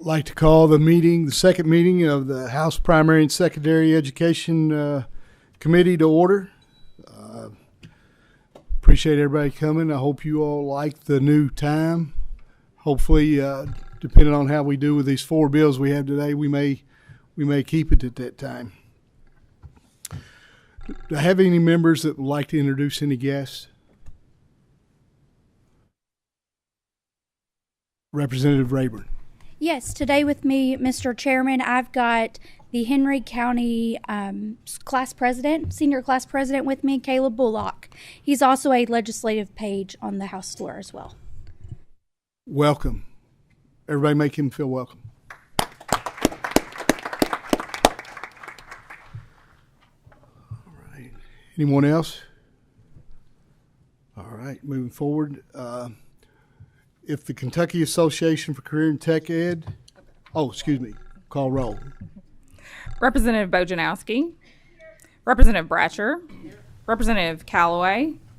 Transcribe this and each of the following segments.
Like to call the second meeting of the House Primary and Secondary Education Committee to order. Appreciate everybody coming. I hope you all like the new time. Hopefully, depending on how we do with these 4 bills we have today, we may keep it at that time. Do I have any members that would like to introduce any guests? Representative Rayburn. Yes, today with me, Mr. Chairman, I've got the Henry County Senior Class President with me, Caleb Bullock. He's also a legislative page on the House floor as well. Welcome. Everybody make him feel welcome. All right. Anyone else? All right, moving forward. If the Kentucky Association for Career and Tech Ed, call roll. Representative Bojanowski, Representative Bratcher, Representative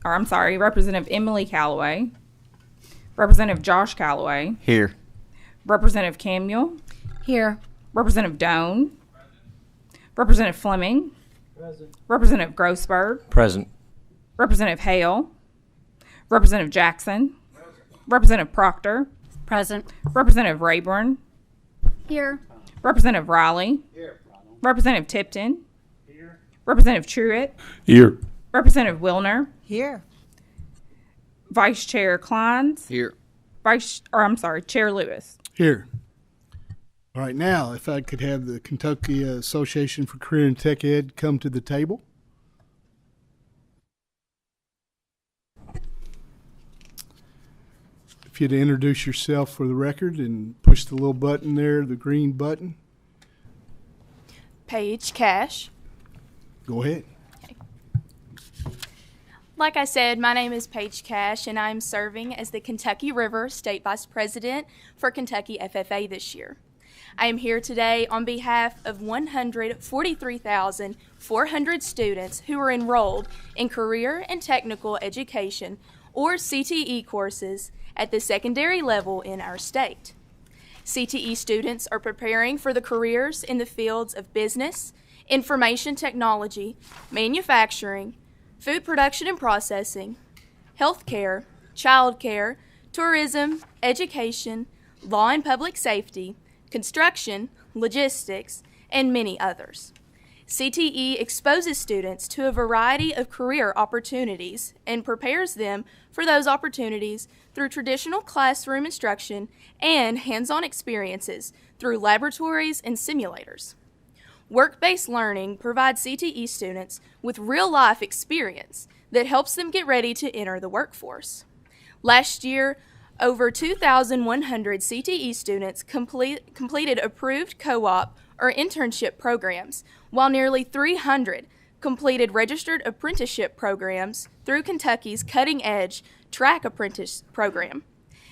Representative Emily Callaway, Representative Josh Callaway. Here. Representative Camuel. Here. Representative Doan. Representative Fleming. Present. Representative Grossberg. Present. Representative Hale. Representative Jackson. Representative Proctor. Present. Representative Rayburn. Here. Representative Riley. Here. Representative Tipton. Here. Representative Truitt. Here. Representative Wilner. Here. Vice Chair Kleins. Here. Chair Lewis. Here. All right, now if I could have the Kentucky Association for Career and Tech Ed come to the table. If you'd introduce yourself for the record and push the little button there, the green button. Paige Cash. Go ahead. Like I said, my name is Paige Cash, and I'm serving as the Kentucky River State Vice President for Kentucky FFA this year. I am here today on behalf of 143,400 students who are enrolled in Career and Technical Education, or CTE courses, at the secondary level in our state. CTE students are preparing for the careers in the fields of business, information technology, manufacturing, food production and processing, healthcare, childcare, tourism, education, law and public safety, construction, logistics, and many others. CTE exposes students to a variety of career opportunities and prepares them for those opportunities through traditional classroom instruction and hands-on experiences through laboratories and simulators. Work-based learning provides CTE students with real-life experience that helps them get ready to enter the workforce. Last year, over 2,100 CTE students completed approved co-op or internship programs, while nearly 300 completed registered apprenticeship programs through Kentucky's cutting-edge Track Apprentice program.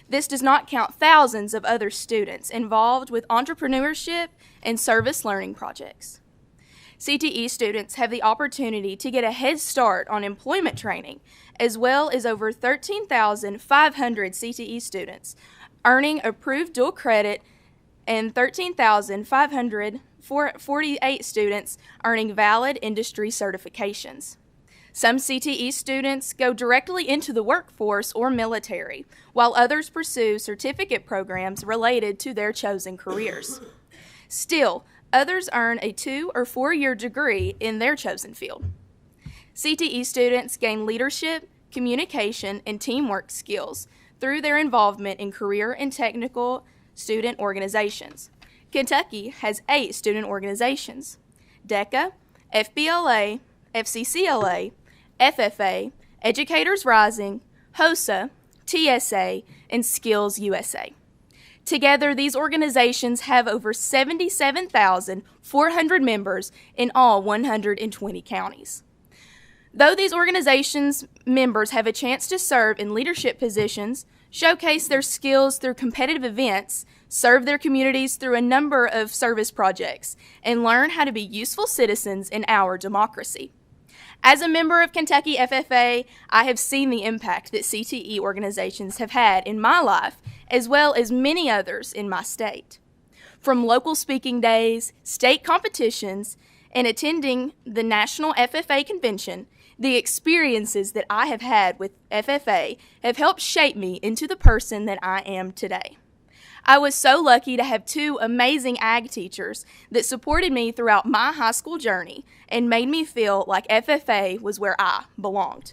This does not count thousands of other students involved with entrepreneurship and service learning projects. CTE students have the opportunity to get a head start on employment training, as well as over 13,500 CTE students earning approved dual credit and 13,548 students earning valid industry certifications. Some CTE students go directly into the workforce or military, while others pursue certificate programs related to their chosen careers. Still, others earn a 2 or 4 year degree in their chosen field. CTE students gain leadership, communication, and teamwork skills through their involvement in career and technical student organizations. Kentucky has 8 student organizations: DECA, FBLA, FCCLA, FFA, Educators Rising, HOSA, TSA, and Skills USA. Together, these organizations have over 77,400 members in all 120 counties. Though these organizations' members have a chance to serve in leadership positions, showcase their skills through competitive events, serve their communities through a number of service projects, and learn how to be useful citizens in our democracy. As a member of Kentucky FFA, I have seen the impact that CTE organizations have had in my life, as well as many others in my state. From local speaking days, state competitions, and attending the National FFA Convention, the experiences that I have had with FFA have helped shape me into the person that I am today. I was so lucky to have two amazing ag teachers that supported me throughout my high school journey and made me feel like FFA was where I belonged.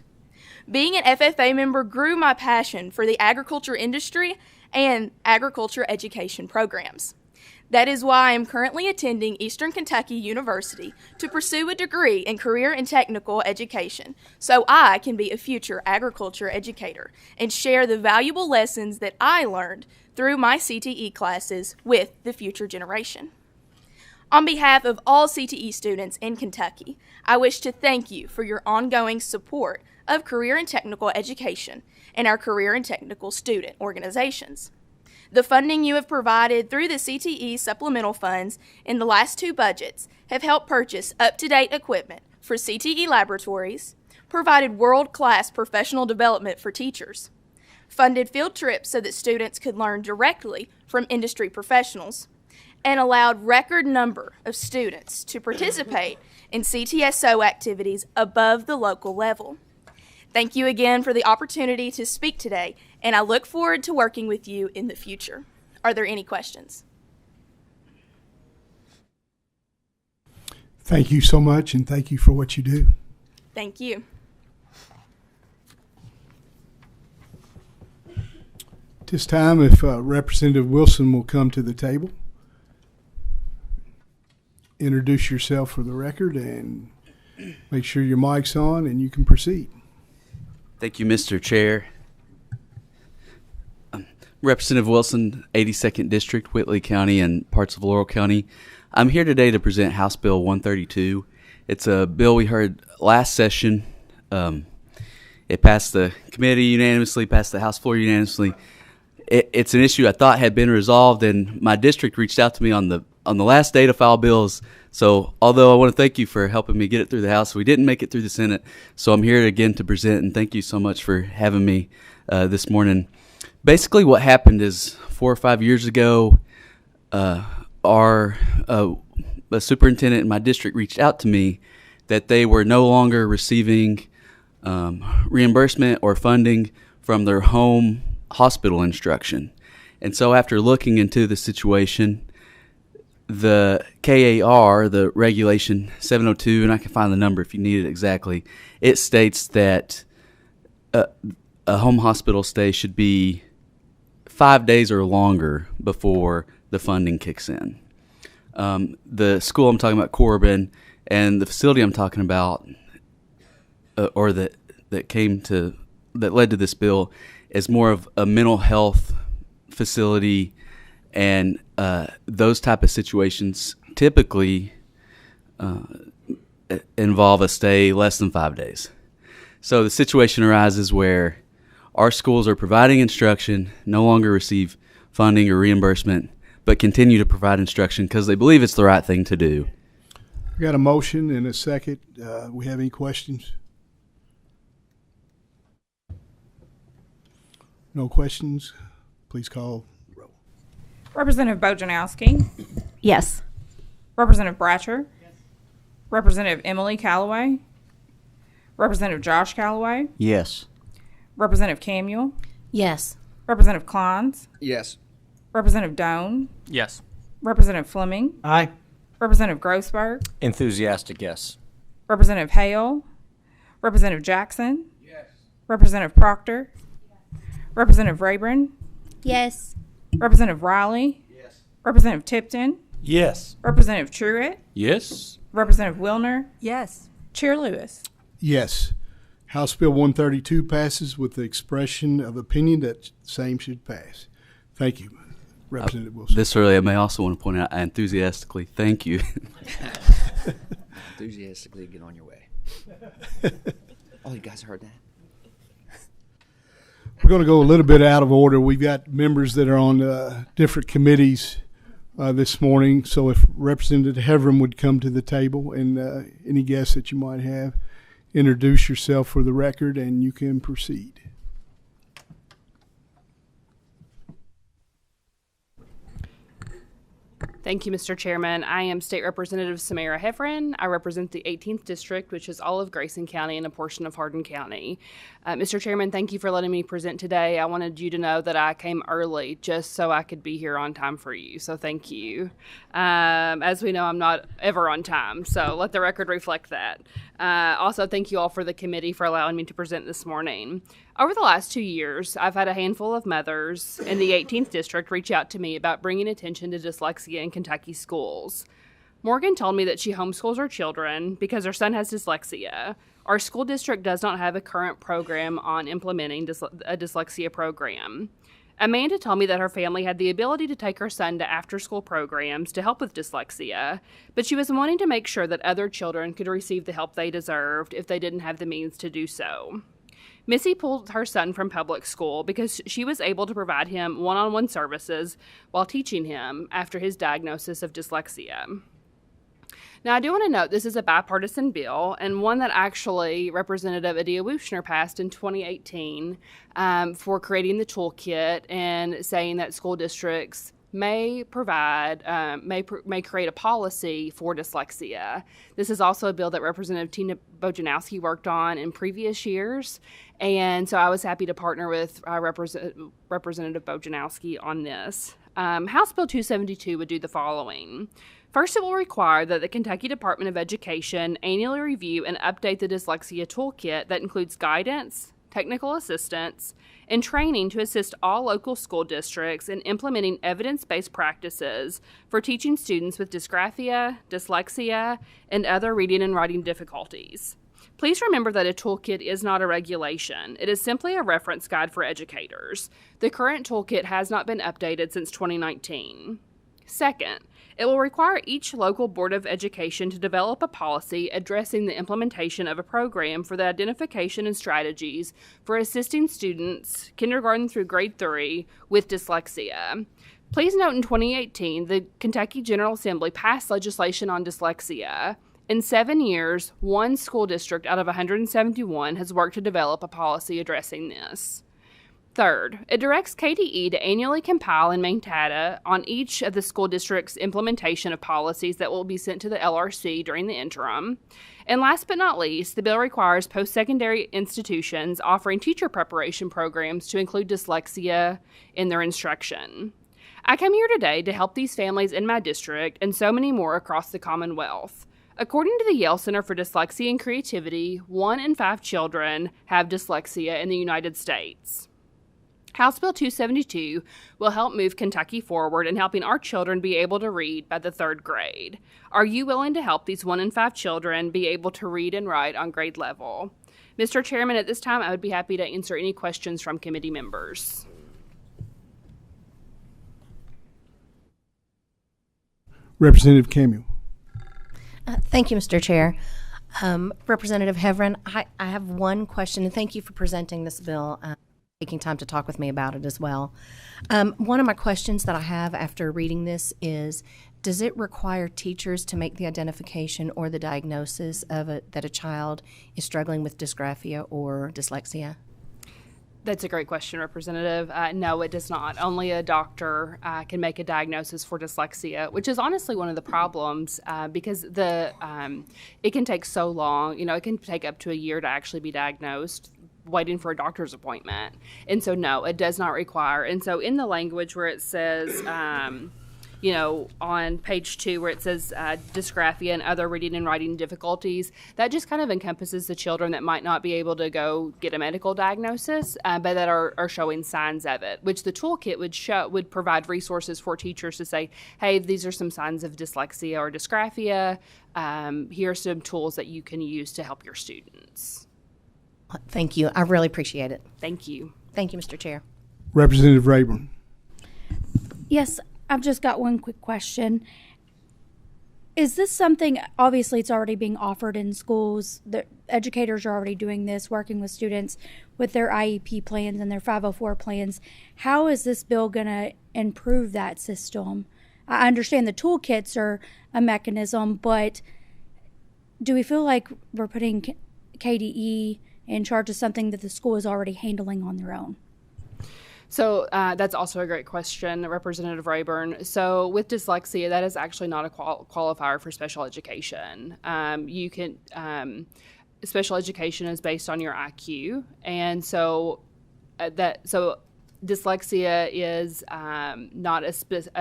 Being an FFA member grew my passion for the agriculture industry and agriculture education programs. That is why I am currently attending Eastern Kentucky University to pursue a degree in career and technical education so I can be a future agriculture educator and share the valuable lessons that I learned through my CTE classes with the future generation. On behalf of all CTE students in Kentucky, I wish to thank you for your ongoing support of career and technical education and our career and technical student organizations. The funding you have provided through the CTE supplemental funds in the last two budgets have helped purchase up-to-date equipment for CTE laboratories, provided world-class professional development for teachers, funded field trips so that students could learn directly from industry professionals, and allowed record number of students to participate in CTSO activities above the local level. Thank you again for the opportunity to speak today, and I look forward to working with you in the future. Are there any questions? Thank you so much, and thank you for what you do. Thank you. At this time, if Representative Wilson will come to the table, introduce yourself for the record, and make sure your mic's on, and you can proceed. Thank you, Mr. Chair. Representative Wilson, 82nd District, Whitley County, and parts of Laurel County. I'm here today to present House Bill 132. It's a bill we heard last session. It passed the committee unanimously, passed the House floor unanimously. It's an issue I thought had been resolved, and my district reached out to me on the last day to file bills. So although I want to thank you for helping me get it through the House, we didn't make it through the Senate. So I'm here again to present, and thank you so much for having me this morning. Basically what happened is 4 or 5 years ago, our superintendent in my district reached out to me that they were no longer receiving reimbursement or funding from their home hospital instruction. And so after looking into the situation, the KAR, the regulation 702, and I can find the number if you need it exactly, it states that a home hospital stay should be 5 days or longer before the funding kicks in. The school I'm talking about, Corbin, and the facility I'm talking about, or that led to this bill, is more of a mental health facility, and those type of situations typically involve a stay less than 5 days. So the situation arises where our schools are providing instruction, no longer receive funding or reimbursement, but continue to provide instruction because they believe it's the right thing to do. We got a motion and a second. We have any questions? No questions? Please call roll. Representative Bojanowski. Yes. Representative Bratcher. Yes. Representative Emily Callaway. Representative Josh Callaway. Yes. Representative Camuel. Yes. Representative Kleinz. Yes. Representative Doan. Yes. Representative Fleming. Aye. Representative Grossberg. Enthusiastic, yes. Representative Hale. Representative Jackson. Yes. Representative Proctor. Yes. Representative Rayburn. Yes. Representative Riley. Yes. Representative Tipton. Yes. Representative Truitt. Yes. Representative Wilner. Yes. Chair Lewis. Yes. House Bill 132 passes with the expression of opinion that same should pass. Thank you, Representative Wilson. This early, I may also want to point out, I enthusiastically thank you. Enthusiastically get on your way. Oh, you guys heard that? We're going to go a little bit out of order. We've got members that are on different committees this morning. So if Representative Heverum would come to the table and any guests that you might have. introduce yourself for the record, and you can proceed. Thank you, Mr. Chairman. I am State Representative Samara Heffron. I represent the 18th District, which is all of Grayson County and a portion of Hardin County. Mr. Chairman, thank you for letting me present today. I wanted you to know that I came early just so I could be here on time for you, so thank you. As we know, I'm not ever on time, so let the record reflect that. Also, thank you all for the committee for allowing me to present this morning. Over the last 2 years, I've had a handful of mothers in the 18th District reach out to me about bringing attention to dyslexia in Kentucky schools. Morgan told me that she homeschools her children because her son has dyslexia. Our school district does not have a current program on implementing a dyslexia program. Amanda told me that her family had the ability to take her son to after-school programs to help with dyslexia, but she was wanting to make sure that other children could receive the help they deserved if they didn't have the means to do so. Missy pulled her son from public school because she was able to provide him one-on-one services while teaching him after his diagnosis of dyslexia. Now, I do want to note this is a bipartisan bill and one that actually Representative Adia Wuchner passed in 2018 for creating the toolkit and saying that school districts may provide, may create a policy for dyslexia. This is also a bill that Representative Tina Bojanowski worked on in previous years, and so I was happy to partner with Representative Bojanowski on this. House Bill 272 would do the following. First, it will require that the Kentucky Department of Education annually review and update the dyslexia toolkit that includes guidance, technical assistance, and training to assist all local school districts in implementing evidence-based practices for teaching students with dysgraphia, dyslexia, and other reading and writing difficulties. Please remember that a toolkit is not a regulation. It is simply a reference guide for educators. The current toolkit has not been updated since 2019. Second, it will require each local Board of Education to develop a policy addressing the implementation of a program for the identification and strategies for assisting students, kindergarten through grade 3, with dyslexia. Please note in 2018, the Kentucky General Assembly passed legislation on dyslexia. In 7 years, one school district out of 171 has worked to develop a policy addressing this. Third, it directs KDE to annually compile and maintain data on each of the school district's implementation of policies that will be sent to the LRC during the interim. And last but not least, the bill requires post-secondary institutions offering teacher preparation programs to include dyslexia in their instruction. I come here today to help these families in my district and so many more across the Commonwealth. According to the Yale Center for Dyslexia and Creativity, 1 in 5 children have dyslexia in the United States. House Bill 272 will help move Kentucky forward in helping our children be able to read by the 3rd grade. Are you willing to help these 1 in 5 children be able to read and write on grade level? Mr. Chairman, at this time, I would be happy to answer any questions from committee members. Representative Camuel. Thank you, Mr. Chair. Representative Heffron, I have one question, and thank you for presenting this bill. Taking time to talk with me about it as well. One of my questions that I have after reading this is, does it require teachers to make the identification or the diagnosis of that a child is struggling with dysgraphia or dyslexia? That's a great question, Representative. No, it does not. Only a doctor can make a diagnosis for dyslexia, which is honestly one of the problems because it can take so long. You know, it can take up to a year to actually be diagnosed, waiting for a doctor's appointment. And so, no, it does not require. And so in the language where it says, on page 2 where it says dysgraphia and other reading and writing difficulties, that just kind of encompasses the children that might not be able to go get a medical diagnosis, but that are showing signs of it, which the toolkit would provide resources for teachers to say, hey, these are some signs of dyslexia or dysgraphia. Here are some tools that you can use to help your students. Thank you. I really appreciate it. Thank you. Thank you, Mr. Chair. Representative Rayburn. Yes, I've just got one quick question. Is this something, obviously it's already being offered in schools, the educators are already doing this, working with students with their IEP plans and their 504 plans. How is this bill going to improve that system? I understand the toolkits are a mechanism, but do we feel like we're putting KDE in charge of something that the school is already handling on their own? So that's also a great question, Representative Rayburn. So with dyslexia, that is actually not a qualifier for special education. Special education is based on your IQ, and so dyslexia is not a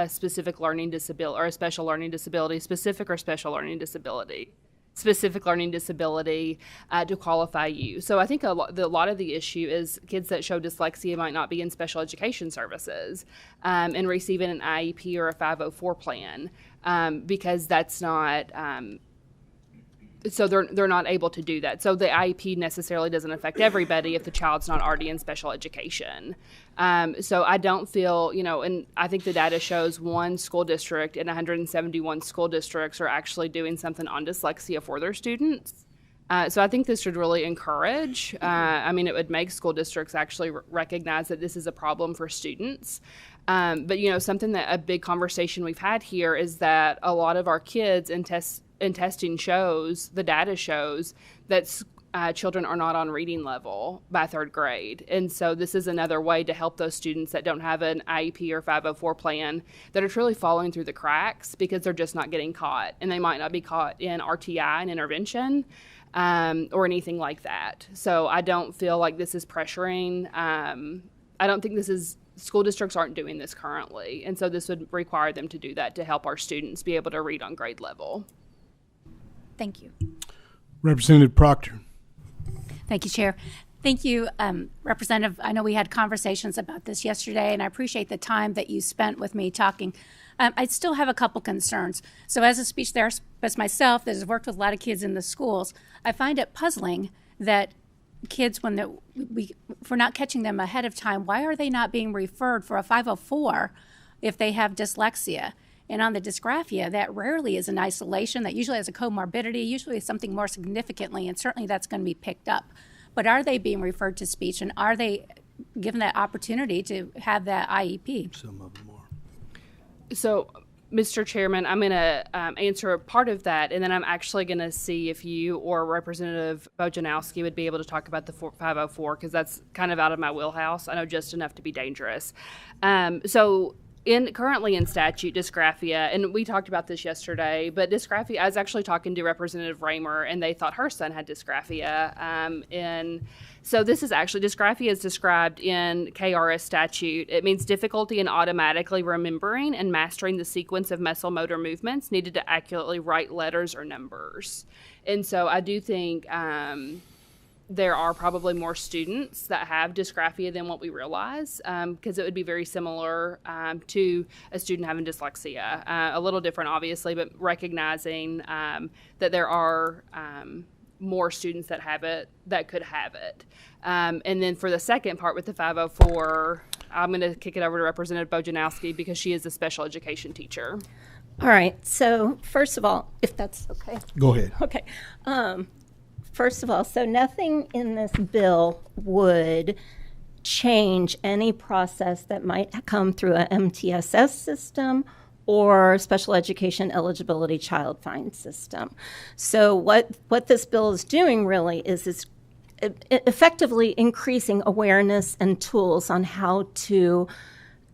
specific learning disability or a special learning disability, specific or special learning disability. Specific learning disability to qualify you. So I think a lot of the issue is kids that show dyslexia might not be in special education services and receiving an IEP or a 504 plan because that's not. So they're not able to do that. So the IEP necessarily doesn't affect everybody if the child's not already in special education. So I don't feel, and I think the data shows one school district and 171 school districts are actually doing something on dyslexia for their students. So I think this should really encourage. It would make school districts actually recognize that this is a problem for students. But something that a big conversation we've had here is that a lot of our kids in testing shows, the data shows that children are not on reading level by third grade. And so this is another way to help those students that don't have an IEP or 504 plan that are truly falling through the cracks because they're just not getting caught. And they might not be caught in RTI and intervention or anything like that. So I don't feel like this is pressuring. I don't think school districts aren't doing this currently. And so this would require them to do that to help our students be able to read on grade level. Thank you. Representative Proctor. Thank you, Chair. Thank you, Representative. I know we had conversations about this yesterday, and I appreciate the time that you spent with me talking. I still have a couple concerns. So as a speech therapist myself that has worked with a lot of kids in the schools, I find it puzzling that kids, if we're not catching them ahead of time, why are they not being referred for a 504 if they have dyslexia? And on the dysgraphia, that rarely is in isolation. That usually has a comorbidity, usually something more significantly, and certainly that's going to be picked up. But are they being referred to speech, and are they given that opportunity to have that IEP? Some of them are. So, Mr. Chairman, I'm going to answer part of that, and then I'm actually going to see if you or Representative Bojanowski would be able to talk about the 504, because that's kind of out of my wheelhouse. I know just enough to be dangerous. Currently in statute, dysgraphia, and we talked about this yesterday, but dysgraphia, I was actually talking to Representative Raymer, and they thought her son had dysgraphia. So this is actually, dysgraphia is described in KRS statute. It means difficulty in automatically remembering and mastering the sequence of mesomotor movements needed to accurately write letters or numbers. And so I do think there are probably more students that have dysgraphia than what we realize, because it would be very similar to a student having dyslexia. A little different, obviously, but recognizing that there are more students that have it that could have it. And then for the second part with the 504, I'm going to kick it over to Representative Bojanowski because she is a special education teacher. All right. So first of all, if that's okay. Go ahead. Okay. First of all, so nothing in this bill would change any process that might come through a MTSS system or special education eligibility child find system. So what this bill is doing really is it's effectively increasing awareness and tools on how to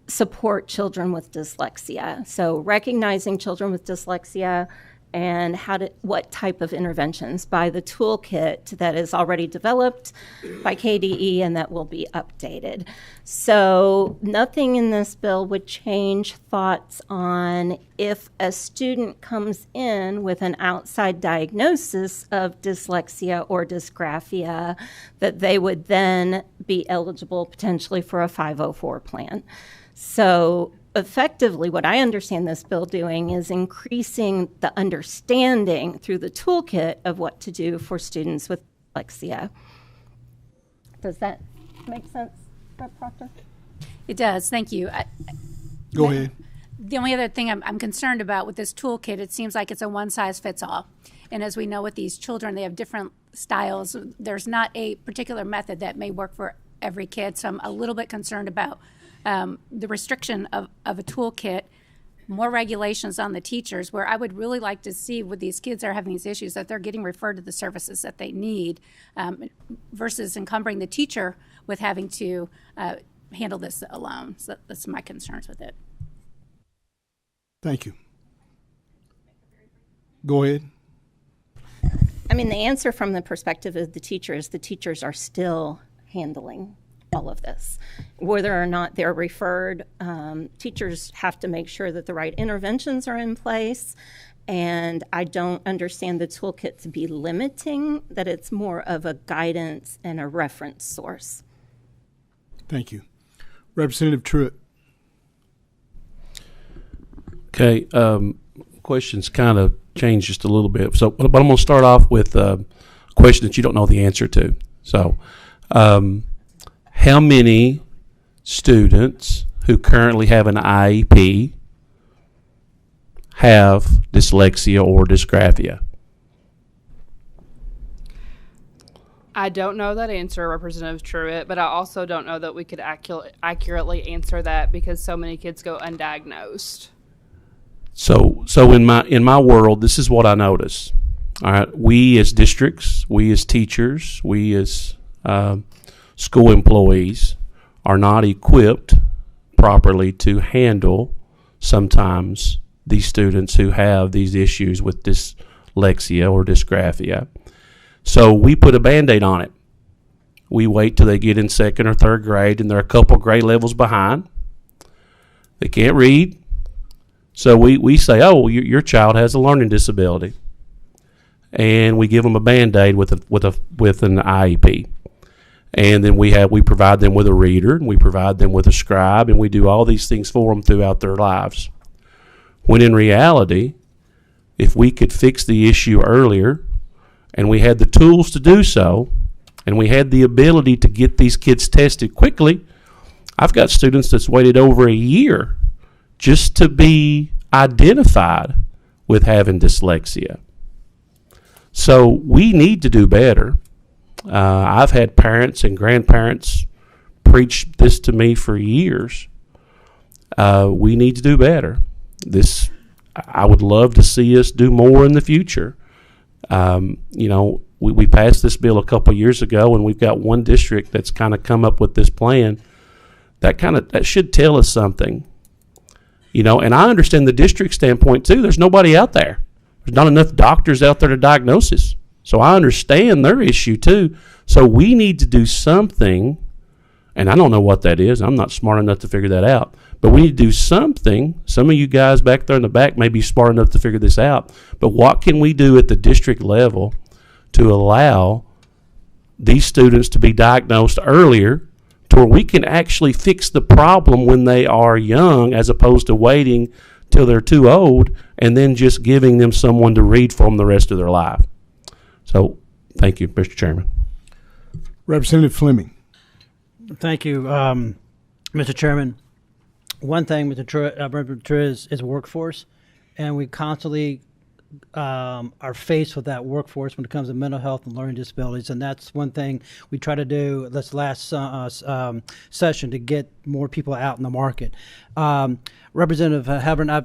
support children with dyslexia. So recognizing children with dyslexia and what type of interventions by the toolkit that is already developed by KDE and that will be updated. So nothing in this bill would change thoughts on if a student comes in with an outside diagnosis of dyslexia or dysgraphia, that they would then be eligible potentially for a 504 plan. So effectively, what I understand this bill doing is increasing the understanding through the toolkit of what to do for students with dyslexia. Does that make sense, Dr. Proctor? It does. Thank you. Go ahead. The only other thing I'm concerned about with this toolkit, it seems like it's a one-size-fits-all. And as we know with these children, they have different styles. There's not a particular method that may work for every kid, so I'm a little bit concerned about the restriction of a toolkit more regulations on the teachers, where I would really like to see with these kids that are having these issues that they're getting referred to the services that they need, versus encumbering the teacher with having to handle this alone. So that's my concerns with it. Thank you. Go ahead. I mean, the answer from the perspective of the teacher is the teachers are still handling all of this. Whether or not they're referred, teachers have to make sure that the right interventions are in place. And I don't understand the toolkit to be limiting, that it's more of a guidance and a reference source. Thank you. Representative Truitt. Okay, questions kind of changed just a little bit. So, but I'm going to start off with a question that you don't know the answer to. So, how many students who currently have an IEP have dyslexia or dysgraphia? I don't know that answer, Representative Truitt, but I also don't know that we could accurately answer that because so many kids go undiagnosed. So in my world, this is what I notice. All right, we as districts, we as teachers, we as school employees are not equipped properly to handle sometimes these students who have these issues with dyslexia or dysgraphia. So we put a Band-Aid on it. We wait till they get in second or third grade and they're a couple grade levels behind. They can't read. So we say, oh, your child has a learning disability. And we give them a Band-Aid with an IEP. And then we provide them with a reader, and we provide them with a scribe, and we do all these things for them throughout their lives. When in reality, if we could fix the issue earlier, and we had the tools to do so, and we had the ability to get these kids tested quickly, I've got students that's waited over a year just to be identified with having dyslexia. So we need to do better. I've had parents and grandparents preach this to me for years. We need to do better. I would love to see us do more in the future. We passed this bill a couple years ago, and we've got one district that's kind of come up with this plan. That should tell us something. And I understand the district standpoint too. There's nobody out there. There's not enough doctors out there to diagnose this. So I understand their issue too. So we need to do something, and I don't know what that is. I'm not smart enough to figure that out. But we need to do something. Some of you guys back there in the back may be smart enough to figure this out. But what can we do at the district level to allow these students to be diagnosed earlier to where we can actually fix the problem when they are young, as opposed to waiting till they're too old and then just giving them someone to read for them the rest of their life. So, thank you, Mr. Chairman. Representative Fleming. Thank you, Mr. Chairman. One thing, Mr. Truitt, is workforce, and we constantly are faced with that workforce when it comes to mental health and learning disabilities, and that's one thing we try to do this last session to get more people out in the market. Representative Hebron, I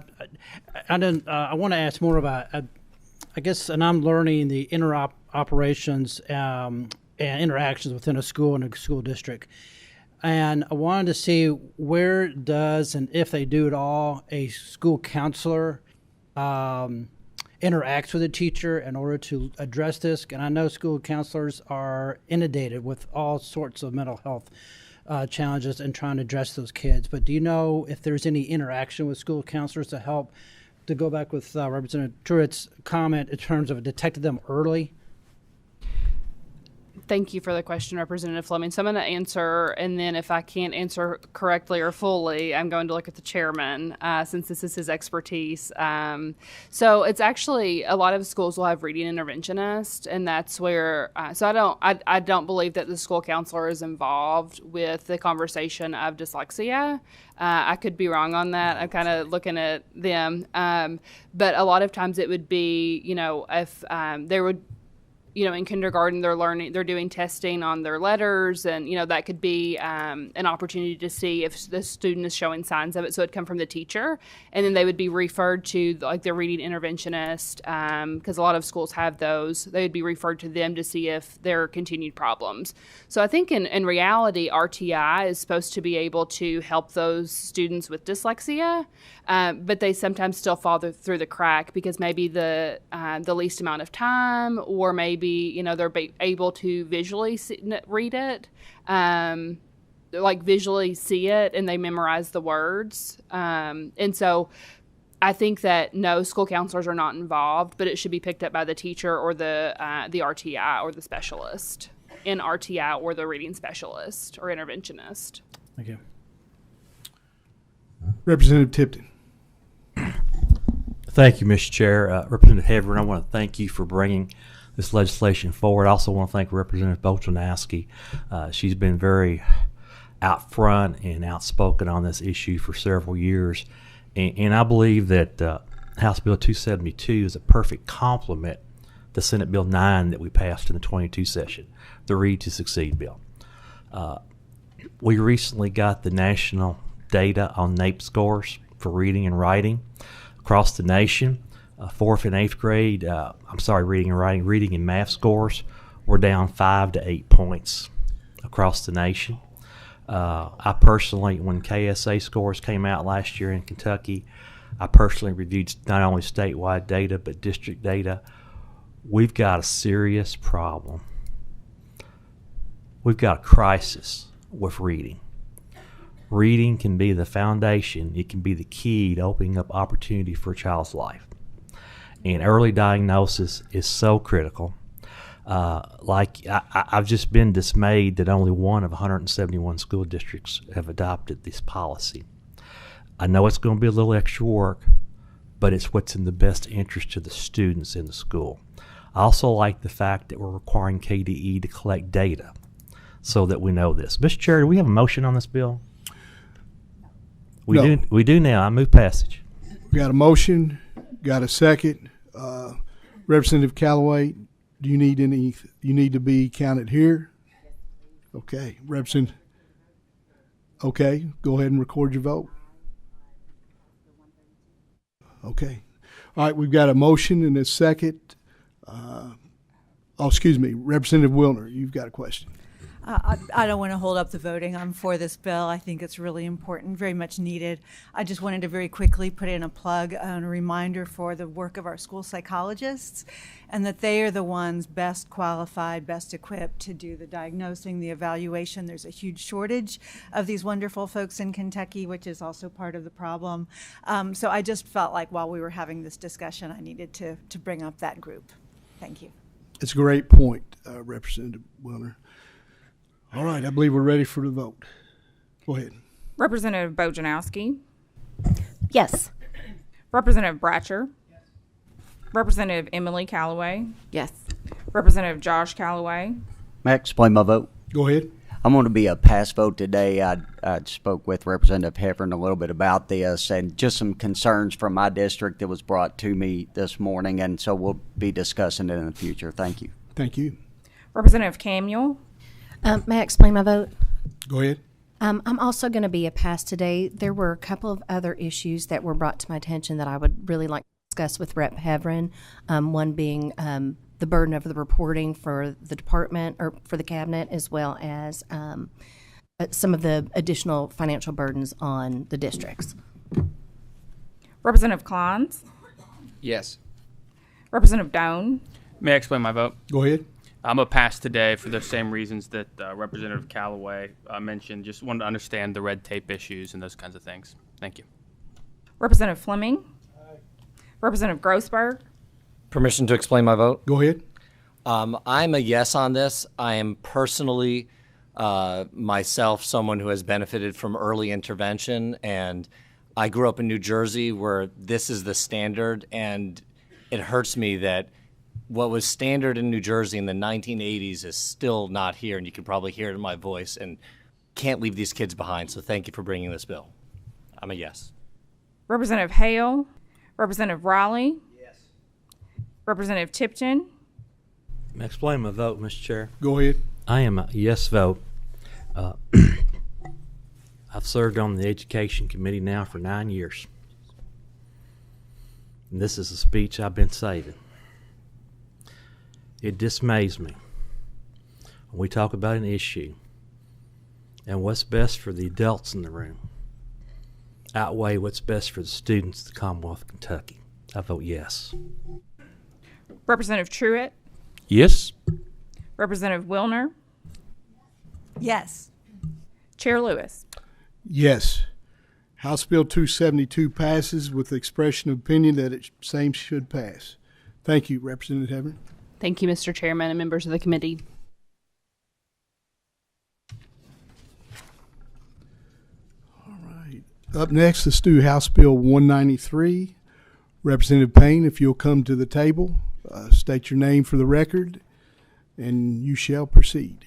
want to ask more about, I guess, and I'm learning the operations and interactions within a school and a school district. And I wanted to see where does, and if they do at all, a school counselor interacts with a teacher in order to address this. And I know school counselors are inundated with all sorts of mental health challenges and trying to address those kids. But do you know if there's any interaction with school counselors to help, to go back with Representative Truitt's comment in terms of detecting them early? Thank you for the question, Representative Fleming. So I'm going to answer, and then if I can't answer correctly or fully, I'm going to look at the chairman, since this is his expertise. So it's actually, a lot of schools will have reading interventionists, and that's where, so I don't believe that the school counselor is involved with the conversation of dyslexia. I could be wrong on that. I'm kind of looking at them. But a lot of times it would be, if there would, in kindergarten they're doing testing on their letters, and that could be an opportunity to see if the student is showing signs of it. So it'd come from the teacher, and then they would be referred to like the reading interventionist, because a lot of schools have those. They would be referred to them to see if there are continued problems. So I think in reality, RTI is supposed to be able to help those students with dyslexia, but they sometimes still fall through the crack because maybe the least amount of time, or maybe they're able to visually read it, like visually see it, and they memorize the words. And so I think that no, school counselors are not involved, but it should be picked up by the teacher or the RTI or the specialist in RTI, or the reading specialist or interventionist. Thank you. Representative Tipton. Thank you, Mr. Chair. Representative Heverin, I want to thank you for bringing this legislation forward. I also want to thank Representative Boltanowski. She's been very out front and outspoken on this issue for several years. And I believe that House Bill 272 is a perfect complement to Senate Bill 9 that we passed in the 22 session, the Read to Succeed bill. We recently got the national data on NAEP scores for reading and writing across the nation. 4th and 8th grade, reading and writing, reading and math scores were down 5 to 8 points across the nation. I personally, when KSA scores came out last year in Kentucky, I personally reviewed not only statewide data but district data. We've got a serious problem. We've got a crisis with reading. Reading can be the foundation. It can be the key to opening up opportunity for a child's life. And early diagnosis is so critical. I've just been dismayed that only one of 171 school districts have adopted this policy. I know it's going to be a little extra work, but it's what's in the best interest of the students in the school. I also like the fact that we're requiring KDE to collect data so that we know this. Mr. Chair, do we have a motion on this bill? No. We do now. I move passage. We got a motion, got a second. Representative Callaway, do you need to be counted here? Okay, Representative. Okay, go ahead and record your vote. Okay. All right, we've got a motion and a second. Representative Wilner, you've got a question. I don't want to hold up the voting. I'm for this bill. I think it's really important, very much needed. I just wanted to very quickly put in a plug and a reminder for the work of our school psychologists, and that they are the ones best qualified, best equipped to do the diagnosing, the evaluation. There's a huge shortage of these wonderful folks in Kentucky, which is also part of the problem. So I just felt like while we were having this discussion, I needed to bring up that group. Thank you. It's a great point, Representative Wilner. All right, I believe we're ready for the vote. Go ahead. Representative Bojanowski. Yes. Representative Bratcher. Yes. Representative Emily Callaway. Yes. Representative Josh Callaway. May I explain my vote? Go ahead. I'm going to be a pass vote today. I spoke with Representative Heverin a little bit about this and just some concerns from my district that was brought to me this morning, and so we'll be discussing it in the future. Thank you. Thank you. Representative Camuel. May I explain my vote? Go ahead. I'm also going to be a pass today. There were a couple of other issues that were brought to my attention that I would really like to discuss with Rep. Heverin. One being the burden of the reporting for the department or for the cabinet, as well as some of the additional financial burdens on the districts. Representative Klons. Yes. Representative Doan. May I explain my vote? Go ahead. I'm a pass today for the same reasons that Representative Callaway mentioned. Just wanted to understand the red tape issues and those kinds of things. Thank you. Representative Fleming. Aye. Representative Grossberg. Permission to explain my vote? Go ahead. I'm a yes on this. I am personally myself someone who has benefited from early intervention, and I grew up in New Jersey where this is the standard, and it hurts me that what was standard in New Jersey in the 1980s is still not here, and you can probably hear it in my voice, and can't leave these kids behind. So thank you for bringing this bill. I'm a yes. Representative Hale. Representative Raleigh. Yes. Representative Tipton. May I explain my vote, Mr. Chair? Go ahead. I am a yes vote. I've served on the Education Committee now for 9 years. And this is a speech I've been saving. It dismays me when we talk about an issue and what's best for the adults in the room outweigh what's best for the students of the Commonwealth of Kentucky. I vote yes. Representative Truitt, Yes. Representative Wilner, Yes. Chair Lewis. Yes. House Bill 272 passes with the expression of opinion that it same should pass. Thank you, Representative Hebron. Thank you, Mr. Chairman and members of the committee. Up next, let's do House Bill 193. Representative Payne, if you'll come to the table, state your name for the record, and you shall proceed.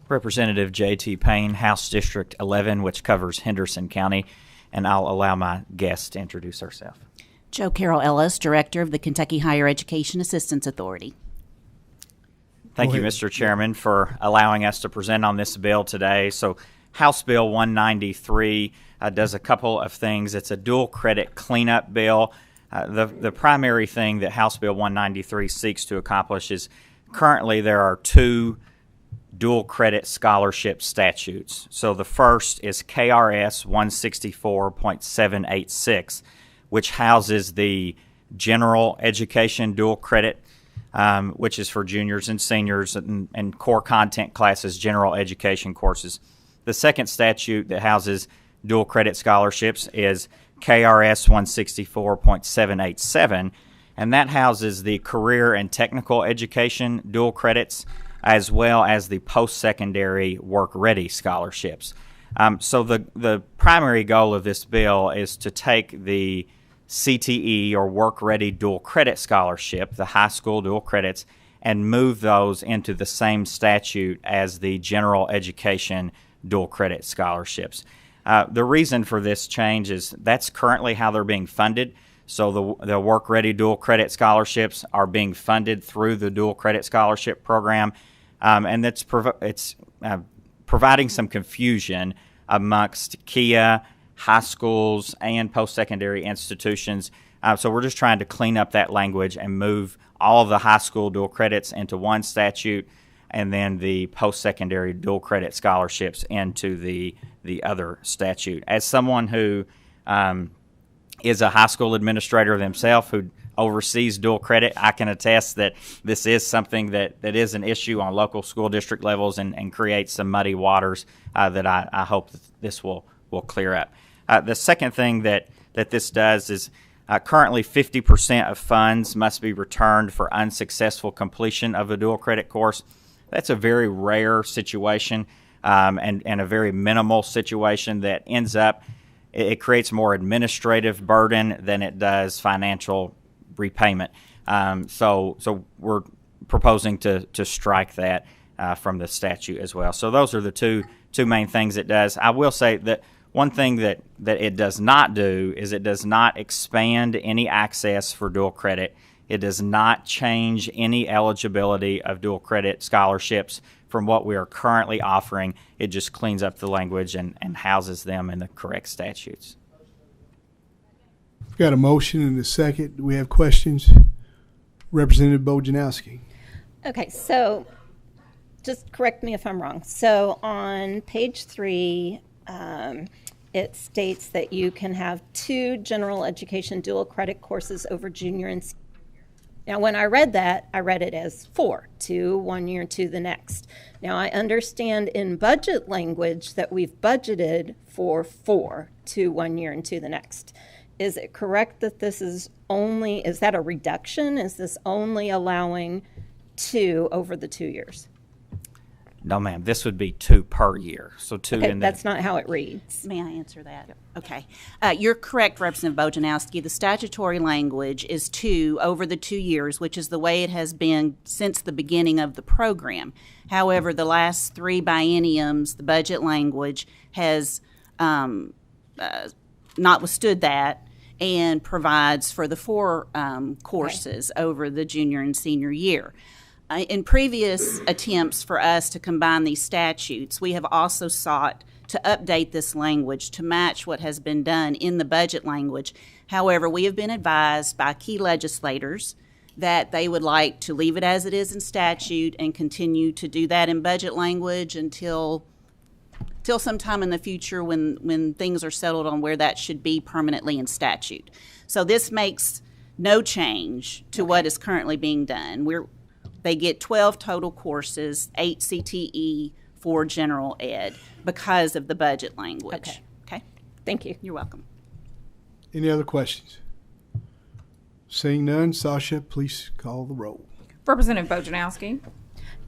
Representative J.T. Payne, House District 11, which covers Henderson County, and I'll allow my guest to introduce herself. Jo Carol Ellis, Director of the Kentucky Higher Education Assistance Authority. Thank you, Mr. Chairman, for allowing us to present on this bill today. So House Bill 193 does a couple of things. It's a dual credit cleanup bill. The primary thing that House Bill 193 seeks to accomplish is currently there are two dual credit scholarship statutes. So the first is KRS 164.786, which houses the general education dual credit, which is for juniors and seniors and core content classes, general education courses. The second statute that houses dual credit scholarships is KRS 164.787, and that houses the career and technical education dual credits as well as the post-secondary work-ready scholarships. So the primary goal of this bill is to take the CTE or work-ready dual credit scholarship, the high school dual credits, and move those into the same statute as the general education dual credit scholarships. The reason for this change is that's currently how they're being funded. So the work-ready dual credit scholarships are being funded through the dual credit scholarship program, and it's providing some confusion amongst KIA, high schools, and post-secondary institutions. So we're just trying to clean up that language and move all of the high school dual credits into one statute and then the post-secondary dual credit scholarships into the other statute. As someone who is a high school administrator themselves who oversees dual credit, I can attest that this is something that is an issue on local school district levels and creates some muddy waters that I hope that this will clear up. The second thing that this does is currently 50% of funds must be returned for unsuccessful completion of a dual credit course. That's a very rare situation and a very minimal situation that ends up, it creates more administrative burden than it does financial repayment. So we're proposing to strike that from the statute as well. So those are the two main things it does. I will say that one thing that it does not do is it does not expand any access for dual credit. It does not change any eligibility of dual credit scholarships from what we are currently offering. It just cleans up the language and houses them in the correct statutes. We've got a motion and a second. Do we have questions? Representative Bojanowski. Okay, so just correct me if I'm wrong. So on page 3, it states that you can have 2 general education dual credit courses over junior and senior. Now, when I read that, I read it as 4, 2 1 year, 2 the next. Now, I understand in budget language that we've budgeted for 4, 2 1 year, and 2 the next. Is it correct that this is is that a reduction? Is this only allowing 2 over the 2 years? No, ma'am. This would be 2 per year. So 2 Okay, in that's not how it reads. May I answer that? Yep. Okay. You're correct, Representative Bojanowski. The statutory language is 2 over the 2 years, which is the way it has been since the beginning of the program. However, the last 3 bienniums, the budget language has not withstood that and provides for the 4 courses over the junior and senior year. In previous attempts for us to combine these statutes, we have also sought to update this language to match what has been done in the budget language. However, we have been advised by key legislators that they would like to leave it as it is in statute and continue to do that in budget language until sometime in the future when things are settled on where that should be permanently in statute. So this makes no change to what is currently being done. They get 12 total courses, 8 CTE, 4 general ed, because of the budget language. Okay? Thank you. You're welcome. Any other questions? Seeing none, Sasha, please call the roll. Representative Bojanowski.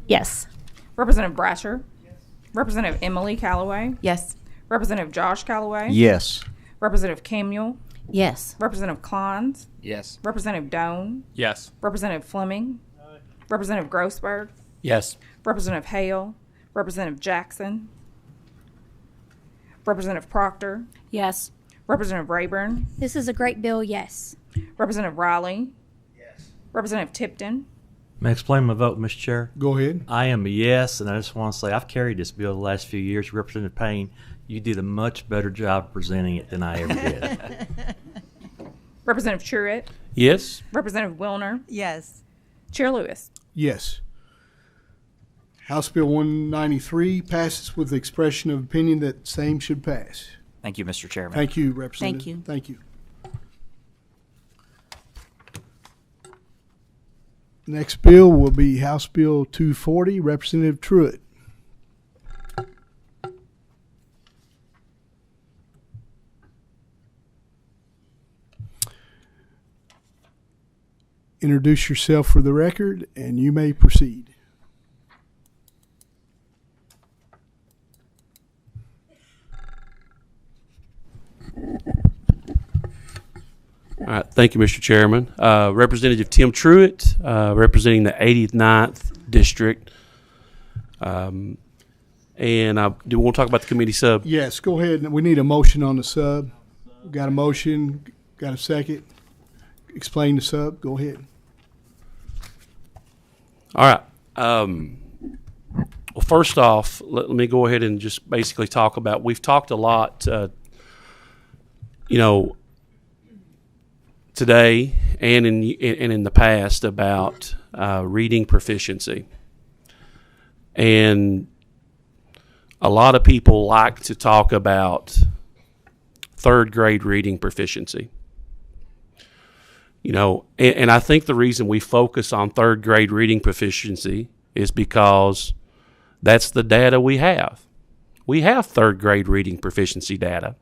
Yes. Representative Brasher. Yes. Representative Emily Callaway. Yes. Representative Josh Callaway. Yes. Representative Camuel. Yes. Representative Klons. Yes. Representative Doan. Yes. Representative Fleming. Representative Grossberg. Yes. Representative Hale. Representative Jackson. Representative Proctor. Yes. Representative Rayburn. This is a great bill, yes. Representative Riley. Yes. Representative Tipton. May I explain my vote, Mr. Chair? Go ahead. I am a yes, and I just want to say I've carried this bill the last few years. Representative Payne, you did a much better job presenting it than I ever did. Representative Truitt. Yes. Representative Wilner. Yes. Chair Lewis. Yes. House Bill 193 passes with the expression of opinion that same should pass. Thank you, Mr. Chairman. Thank you, Representative. Thank you. Thank you. Next bill will be House Bill 240, Representative Truitt. Introduce yourself for the record, and you may proceed. All right. Thank you, Mr. Chairman. Representative Tim Truitt, representing the 89th District. And I do want to talk about the committee sub. Yes, go ahead. We need a motion on the sub. Got a motion? Got a second? Explain the sub. Go ahead. All right. Well, first off, let me go ahead and just basically talk about, we've talked a lot, today and in the past about reading proficiency. And a lot of people like to talk about third grade reading proficiency. And I think the reason we focus on third grade reading proficiency is because that's the data we have. We have third grade reading proficiency data.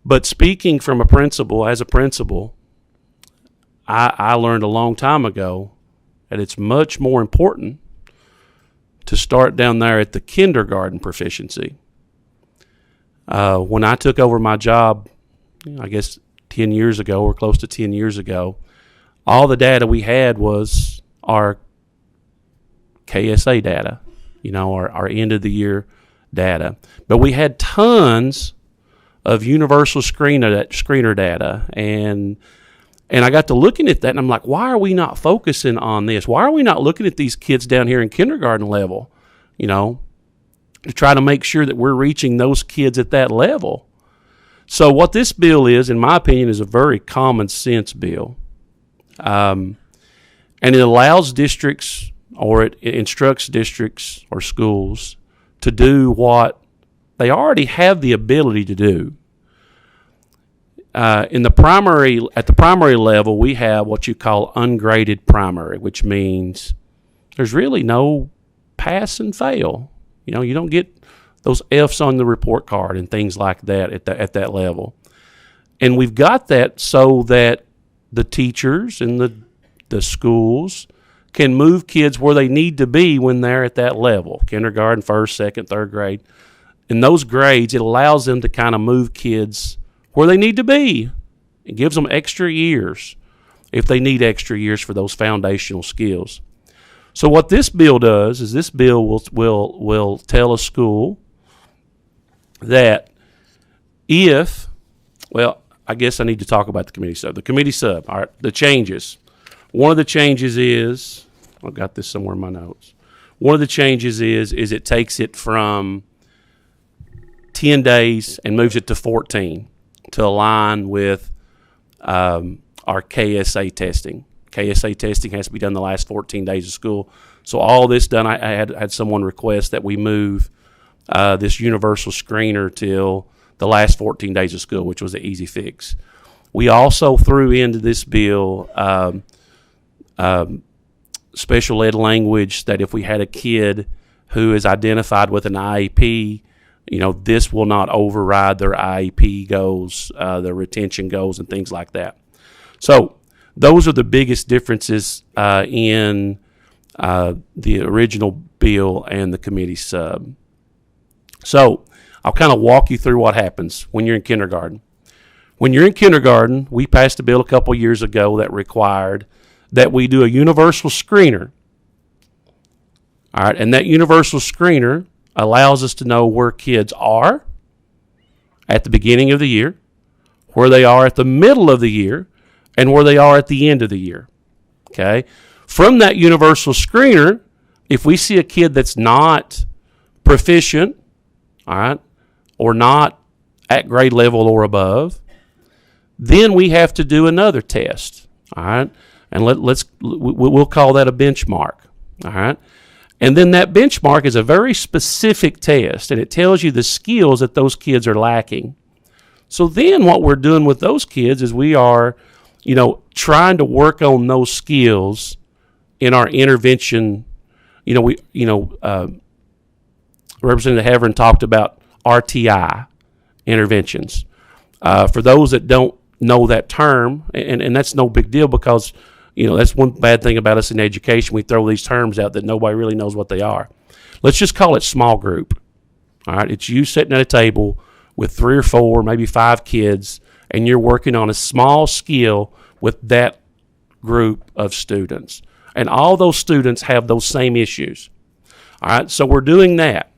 But speaking from a principal, I learned a long time ago that it's much more important to start down there at the kindergarten proficiency. When I took over my job, I guess 10 years ago or close to 10 years ago, all the data we had was our KSA data, our end of the year data. But we had tons of universal screener data, and I got to looking at that, and I'm like, why are we not focusing on this? Why are we not looking at these kids down here in kindergarten level, to try to make sure that we're reaching those kids at that level? So what this bill is, in my opinion, is a very common sense bill. And it allows districts, or it instructs districts or schools to do what they already have the ability to do. At the primary level, we have what you call ungraded primary, which means there's really no pass and fail. You don't get those F's on the report card and things like that at that level. And we've got that so that the teachers and the schools can move kids where they need to be when they're at that level, kindergarten, first, second, third grade. In those grades, it allows them to kind of move kids where they need to be. It gives them extra years if they need extra years for those foundational skills. So what this bill does is this bill will tell a school that well, I guess I need to talk about the committee sub. The committee sub, all right, the changes. One of the changes is, I've got this somewhere in my notes. One of the changes is it takes it from 10 days and moves it to 14 to align with our KSA testing. KSA testing has to be done the last 14 days of school. So all this done, I had someone request that we move this universal screener till the last 14 days of school, which was an easy fix. We also threw into this bill special ed language that if we had a kid who is identified with an IEP, this will not override their IEP goals, their retention goals, and things like that. So those are the biggest differences in the original bill and the committee sub. So I'll kind of walk you through what happens when you're in kindergarten. When you're in kindergarten, we passed a bill a couple years ago that required that we do a universal screener. All right, and that universal screener allows us to know where kids are at the beginning of the year, where they are at the middle of the year, and where they are at the end of the year. Okay? From that universal screener, if we see a kid that's not proficient, all right, or not at grade level or above, then we have to do another test, all right? And we'll call that a benchmark, all right? And then that benchmark is a very specific test, and it tells you the skills that those kids are lacking. So then what we're doing with those kids is we are, trying to work on those skills in our intervention. Representative Heverin talked about RTI interventions. For those that don't know that term, and that's no big deal because, that's one bad thing about us in education. We throw these terms out that nobody really knows what they are. Let's just call it small group. All right, it's you sitting at a table with 3 or 4, maybe 5 kids, and you're working on a small skill with that group of students. And all those students have those same issues. All right, so we're doing that.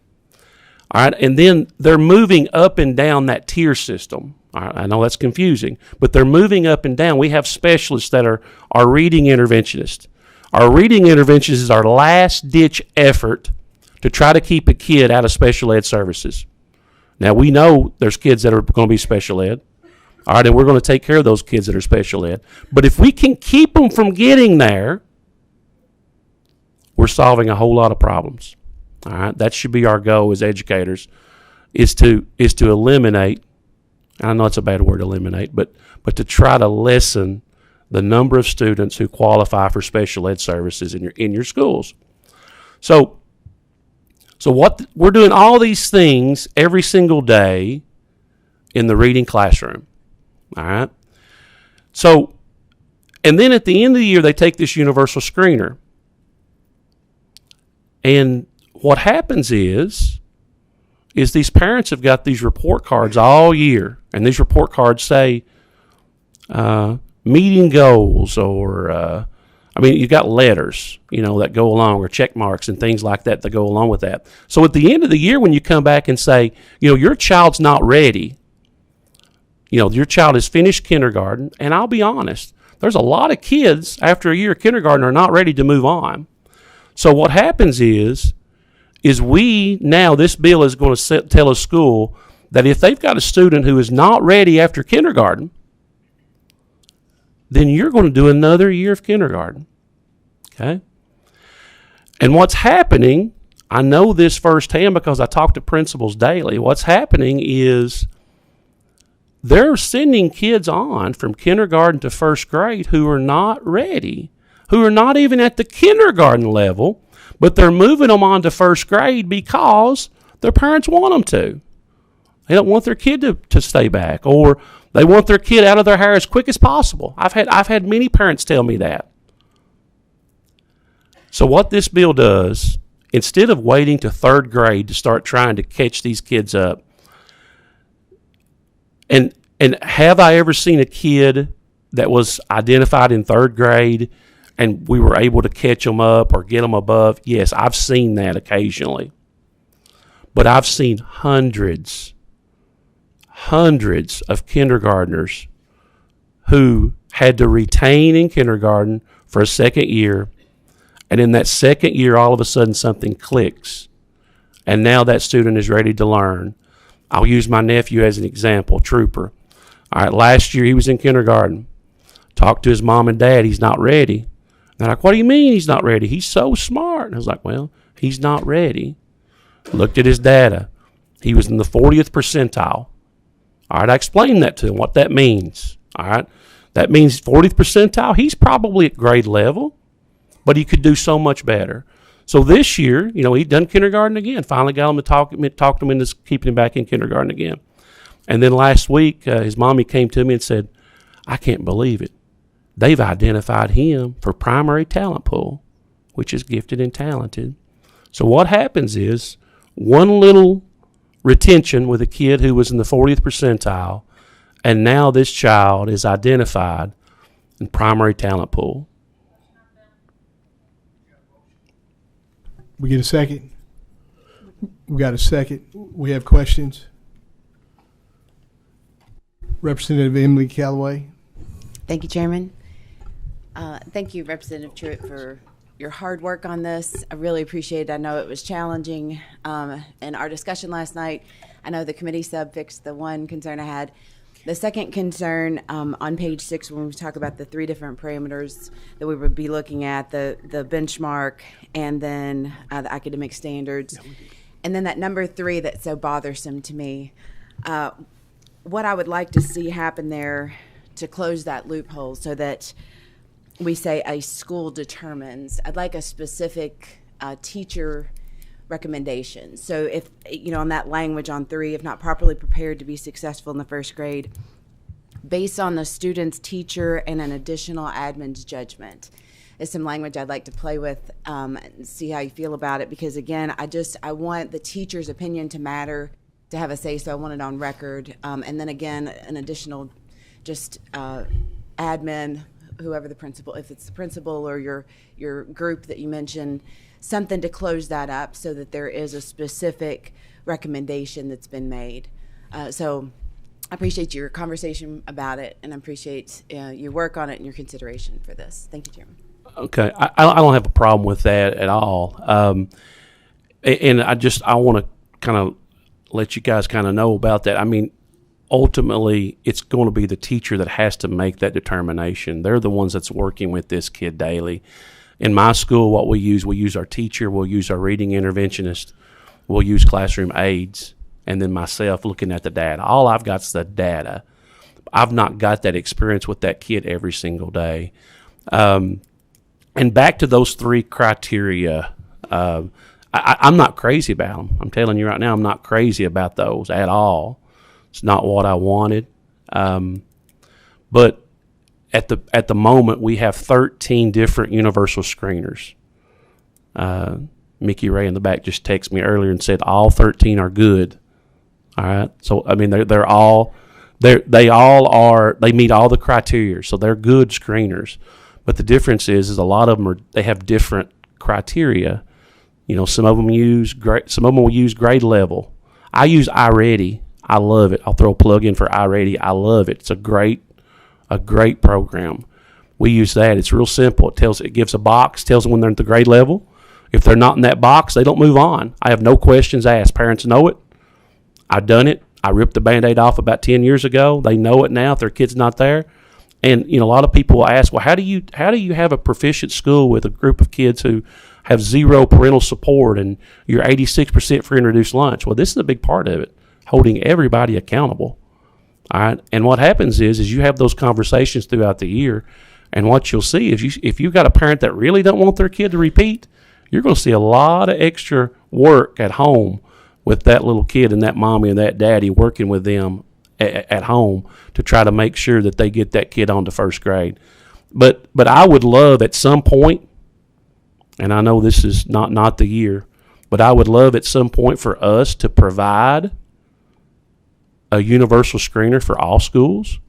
All right, and then they're moving up and down that tier system. All right, I know that's confusing, but they're moving up and down. We have specialists that are our reading interventionists. Our reading interventionists is our last-ditch effort to try to keep a kid out of special ed services. Now, we know there's kids that are going to be special ed. All right, and we're going to take care of those kids that are special ed. But if we can keep them from getting there, we're solving a whole lot of problems. All right, that should be our goal as educators, is to eliminate. I know it's a bad word, eliminate, but to try to lessen the number of students who qualify for special ed services in your schools. So what we're doing all these things every single day in the reading classroom. All right. So, and then at the end of the year, they take this universal screener. And what happens is these parents have got these report cards all year, and these report cards say meeting goals, or you got letters, that go along, or check marks and things like that go along with that. So at the end of the year, when you come back and say, your child's not ready, your child has finished kindergarten, and I'll be honest, there's a lot of kids after a year of kindergarten are not ready to move on. So what happens is this bill is going to tell a school that if they've got a student who is not ready after kindergarten, then you're going to do another year of kindergarten. Okay? And what's happening, I know this firsthand because I talk to principals daily. What's happening is they're sending kids on from kindergarten to first grade who are not ready, who are not even at the kindergarten level, but they're moving them on to first grade because their parents want them to. They don't want their kid to stay back, or they want their kid out of their hair as quick as possible. I've had many parents tell me that. So what this bill does, instead of waiting to third grade to start trying to catch these kids up, and have I ever seen a kid that was identified in third grade and we were able to catch them up or get them above? Yes, I've seen that occasionally. But I've seen hundreds hundreds of kindergartners who had to retain in kindergarten for a second year, and in that second year, all of a sudden something clicks, and now that student is ready to learn. I'll use my nephew as an example, Trooper. All right, last year he was in kindergarten. Talked to his mom and dad, he's not ready. They're like, what do you mean he's not ready? He's so smart. And I was like, well, he's not ready. Looked at his data. He was in the 40th percentile. All right, I explained that to him, what that means. All right, that means 40th percentile, he's probably at grade level, but he could do so much better. So this year, he'd done kindergarten again. Finally got him to talk him into keeping him back in kindergarten again. And then last week, his mommy came to me and said, I can't believe it. They've identified him for primary talent pool, which is gifted and talented. So what happens is one little retention with a kid who was in the 40th percentile, and now this child is identified in primary talent pool. We get a second? We got a second. We have questions. Representative Emily Callaway. Thank you, Chairman. Thank you, Representative Truitt, for your hard work on this. I really appreciate it. I know it was challenging. In our discussion last night, I know the committee sub fixed the one concern I had. The second concern on page 6, when we talk about the 3 different parameters that we would be looking at, the benchmark, and then the academic standards, and then that number 3 that's so bothersome to me. What I would like to see happen there to close that loophole so that we say a school determines. I'd like a specific teacher recommendation. So if, on that language on 3, if not properly prepared to be successful in the first grade, based on the student's teacher and an additional admin's judgment, is some language I'd like to play with and see how you feel about it. Because again, I want the teacher's opinion to matter, to have a say, so I want it on record. And then again, an additional just admin, whoever the principal, if it's the principal or your group that you mentioned, something to close that up so that there is a specific recommendation that's been made. So I appreciate your conversation about it, and I appreciate your work on it and your consideration for this. Thank you, Chairman. Okay, I don't have a problem with that at all. And I want to kind of let you guys kind of know about that. I mean, ultimately, it's going to be the teacher that has to make that determination. They're the ones that's working with this kid daily. In my school, what we use our teacher, we'll use our reading interventionist, we'll use classroom aides, and then myself looking at the data. All I've got is the data. I've not got that experience with that kid every single day. And back to those 3 criteria, I'm not crazy about them. I'm telling you right now, I'm not crazy about those at all. It's not what I wanted. But at the moment, we have 13 different universal screeners. Mickey Ray in the back just texted me earlier and said all 13 are good. All right. So I mean, they meet all the criteria, so they're good screeners. But the difference is a lot of them they have different criteria. Some of them will use grade level. I use iReady. I love it. I'll throw a plug in for iReady. I love it. It's a great program. We use that. It's real simple. It gives a box, tells them when they're at the grade level. If they're not in that box, they don't move on. I have no questions asked. Parents know it. I've done it. I ripped the Band-Aid off about 10 years ago. They know it now if their kid's not there. And a lot of people will ask, well, how do you have a proficient school with a group of kids who have 0 parental support and you're 86% for introduced lunch? Well, this is a big part of it, holding everybody accountable. All right. And what happens is you have those conversations throughout the year, and what you'll see is if you've got a parent that really don't want their kid to repeat, you're going to see a lot of extra work at home with that little kid and that mommy and that daddy working with them at home to try to make sure that they get that kid on to first grade. But I would love at some point, and I know this is not the year, but I would love at some point for us to provide a universal screener for all schools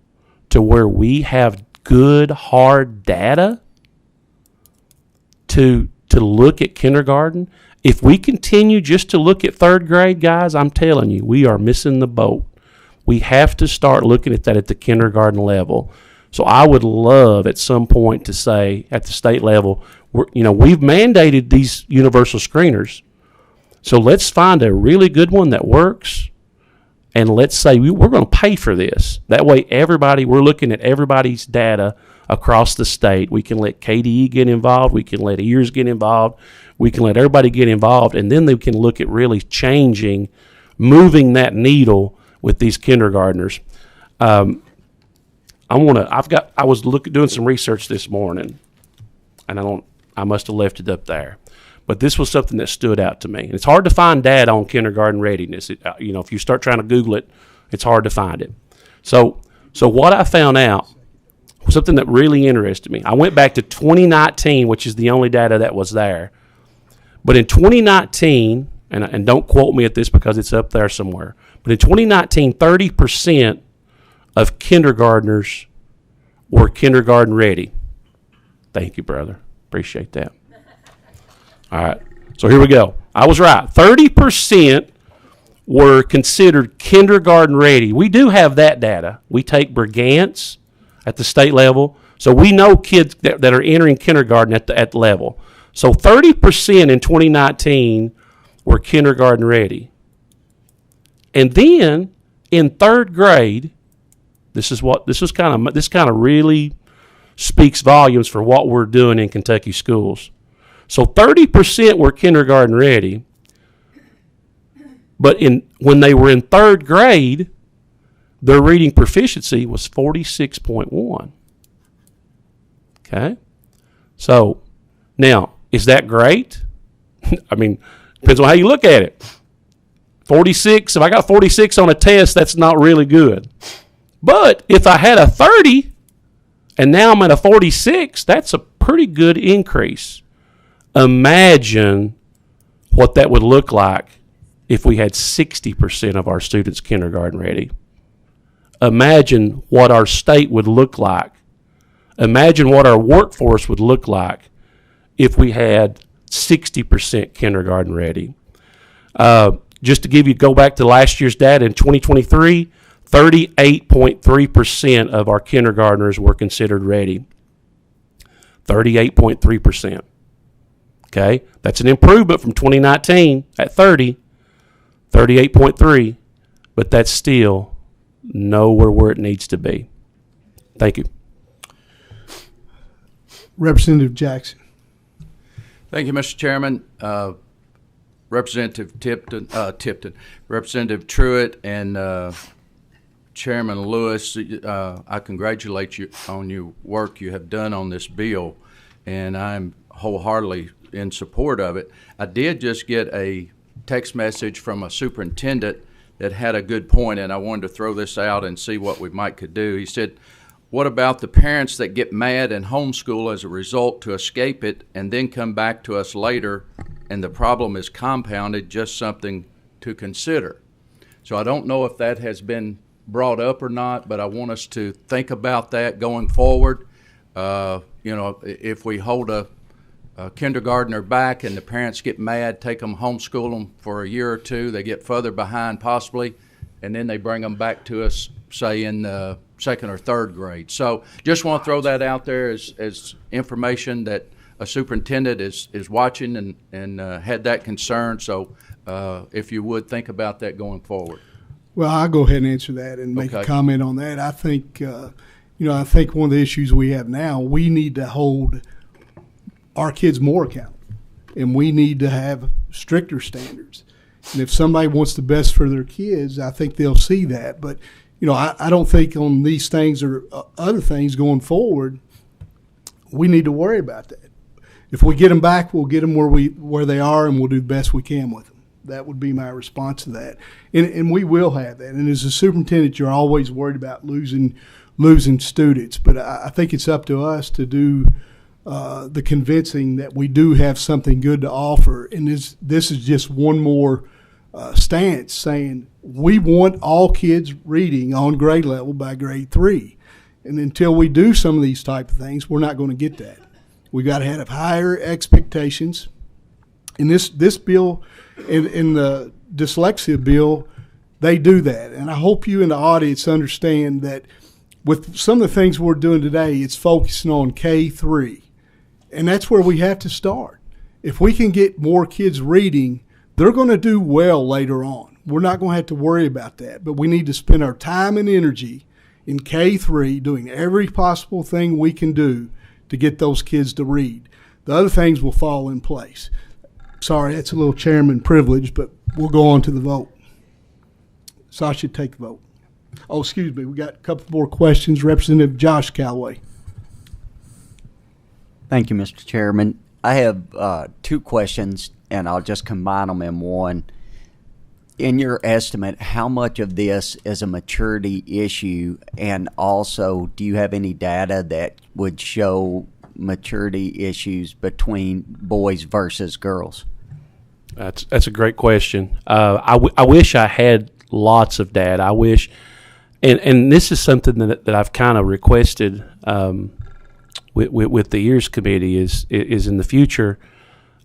to where we have good, hard data to look at kindergarten. If we continue just to look at 3rd grade, guys, I'm telling you, we are missing the boat. We have to start looking at that at the kindergarten level. So I would love at some point to say at the state level, we've mandated these universal screeners. So let's find a really good one that works, and let's say we're going to pay for this. That way we're looking at everybody's data across the state. We can let KDE get involved. We can let EARS get involved. We can let everybody get involved, and then they can look at really moving that needle with these kindergartners. I was doing some research this morning, and I must have left it up there. But this was something that stood out to me. And it's hard to find data on kindergarten readiness. If you start trying to Google it, it's hard to find it. So what I found out was something that really interested me. I went back to 2019, which is the only data that was there. But in 2019, and don't quote me at this because it's up there somewhere, but in 2019, 30% of kindergartners were kindergarten ready. Thank you, brother. Appreciate that. All right, so here we go. I was right. 30% were considered kindergarten ready. We do have that data. We take Brigance at the state level, so we know kids that are entering kindergarten at the level. So 30% in 2019 were kindergarten ready. And then in third grade, this kind of really speaks volumes for what we're doing in Kentucky schools. So 30% were kindergarten ready, but when they were in third grade, their reading proficiency was 46.1. Okay? So now, is that great? I mean, depends on how you look at it. 46, if I got 46 on a test, that's not really good. But if I had a 30 and now I'm at a 46, that's a pretty good increase. Imagine what that would look like if we had 60% of our students kindergarten ready. Imagine what our state would look like. Imagine what our workforce would look like if we had 60% kindergarten ready. Just to go back to last year's data in 2023, 38.3% of our kindergartners were considered ready. 38.3%. Okay, that's an improvement from 2019 at 38.3, but that's still nowhere where it needs to be. Thank you. Representative Jackson. Thank you, Mr. Chairman. Representative Representative Truitt, and Chairman Lewis, I congratulate you on your work you have done on this bill, and I'm wholeheartedly in support of it. I did just get a text message from a superintendent that had a good point, and I wanted to throw this out and see what we could do. He said, what about the parents that get mad and homeschool as a result to escape it and then come back to us later and the problem is compounded? Just something to consider. So I don't know if that has been brought up or not, but I want us to think about that going forward. If we hold a kindergartner back and the parents get mad, take them, homeschool them for a year or two, they get further behind possibly, and then they bring them back to us, say in second or third grade. So just want to throw that out there as information that a superintendent is watching and had that concern. So if you would think about that going forward. Well, I'll go ahead and answer that and make a comment on that. I think, I think one of the issues we have now, we need to hold our kids more accountable, and we need to have stricter standards. And if somebody wants the best for their kids, I think they'll see that. But, I don't think on these things or other things going forward, we need to worry about that. If we get them back, we'll get them where they are, and we'll do the best we can with them. That would be my response to that. And we will have that. And as a superintendent, you're always worried about losing students. But I think it's up to us to do the convincing that we do have something good to offer. And this is just one more stance saying we want all kids reading on grade level by grade 3. And until we do some of these type of things, we're not going to get that. We got to have higher expectations. In this bill, in the dyslexia bill, they do that. And I hope you in the audience understand that with some of the things we're doing today, it's focusing on K-3. And that's where we have to start. If we can get more kids reading, they're going to do well later on. We're not going to have to worry about that. But we need to spend our time and energy in K-3 doing every possible thing we can do to get those kids to read. The other things will fall in place. Sorry, that's a little chairman privilege, but we'll go on to the vote. Sasha, take the vote. Oh, excuse me. We got a couple more questions. Representative Josh Callaway. Thank you, Mr. Chairman. I have 2 questions, and I'll just combine them in one. In your estimate, how much of this is a maturity issue, and also do you have any data that would show maturity issues between boys versus girls? That's a great question. I wish I had lots of data. I wish, and this is something that I've kind of requested with the EARS committee is in the future.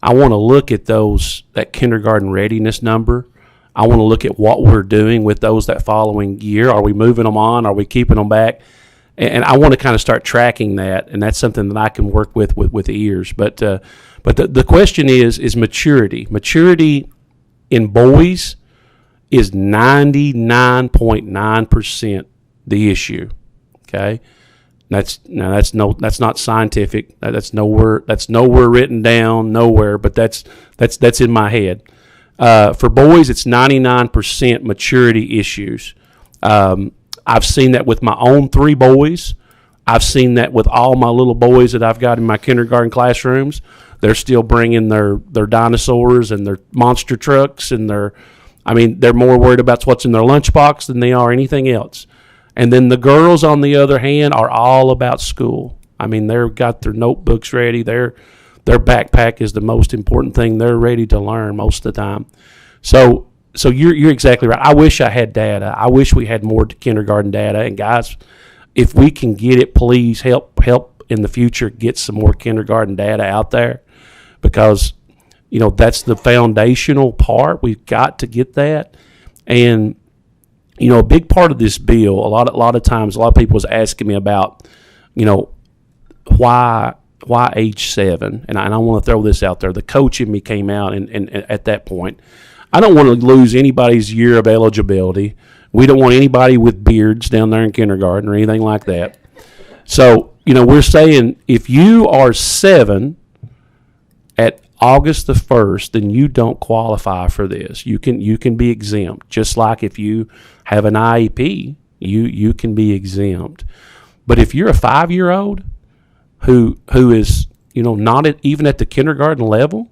I want to look at that kindergarten readiness number. I want to look at what we're doing with those that following year. Are we moving them on? Are we keeping them back? And I want to kind of start tracking that, and that's something that I can work with the EARS. But the question is maturity. Maturity in boys is 99.9% the issue. Okay, that's not scientific. That's nowhere written down nowhere. But that's in my head. For boys, it's 99% maturity issues. I've seen that with my own 3 boys. I've seen that with all my little boys that I've got in my kindergarten classrooms. They're still bringing their dinosaurs and their monster trucks, and they're more worried about what's in their lunchbox than they are anything else. And then the girls, on the other hand, are all about school. They've got their notebooks ready. Their backpack is the most important thing. They're ready to learn most of the time. So you're exactly right. I wish I had data. I wish we had more kindergarten data. And guys, if we can get it, please help in the future get some more kindergarten data out there, because that's the foundational part. We've got to get that. And a big part of this bill, a lot of times, a lot of people was asking me about, why age 7? And I want to throw this out there. The coach in me came out, and at that point, I don't want to lose anybody's year of eligibility. We don't want anybody with beards down there in kindergarten or anything like that. So, we're saying if you are 7 at August the 1st, then you don't qualify for this. You can be exempt. Just like if you have an IEP, you can be exempt. But if you're a 5-year-old who is not even at the kindergarten level,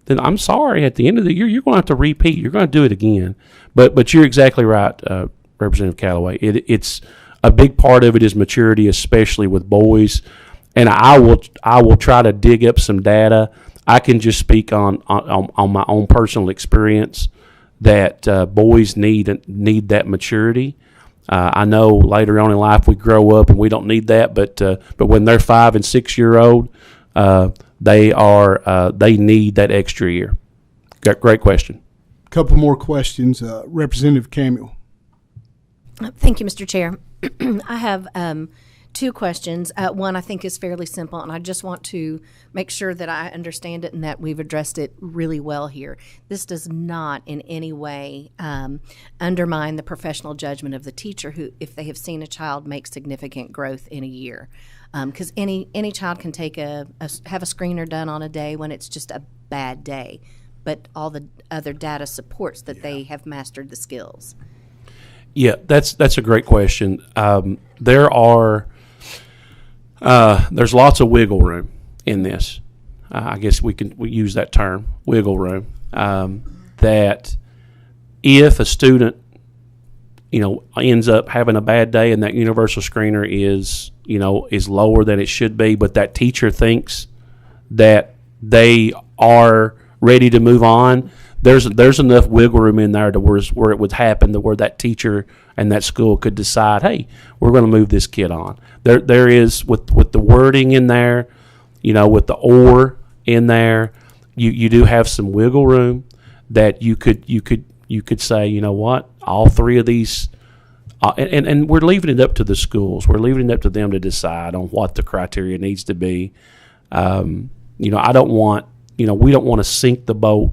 then I'm sorry, at the end of the year you're going to have to repeat. You're going to do it again. But you're exactly right, Representative Callaway. It's a big part of it is maturity, especially with boys. And I will try to dig up some data. I can just speak on my own personal experience that boys need that maturity. I know later on in life we grow up and we don't need that, but when they're 5 and 6 year old, they need that extra year. Great question. A couple more questions. Representative Camille. Thank you, Mr. Chair. I have 2 questions. One I think is fairly simple, and I just want to make sure that I understand it and that we've addressed it really well here. This does not in any way undermine the professional judgment of the teacher who, if they have seen a child make significant growth in a year. Because any child can have a screener done on a day when it's just a bad day, but all the other data supports that they have mastered the skills. Yeah, that's a great question. There's lots of wiggle room in this. I guess we use that term, wiggle room. That if a student, ends up having a bad day and that universal screener is lower than it should be, but that teacher thinks that they are ready to move on, there's enough wiggle room in there to where it would happen to where that teacher and that school could decide, hey, we're going to move this kid on. There is with the wording in there, with the or in there, you do have some wiggle room that you could you could say, you know what, all three of these, and we're leaving it up to the schools. We're leaving it up to them to decide on what the criteria needs to be. You know, I don't want, you know, we don't want to sink the boat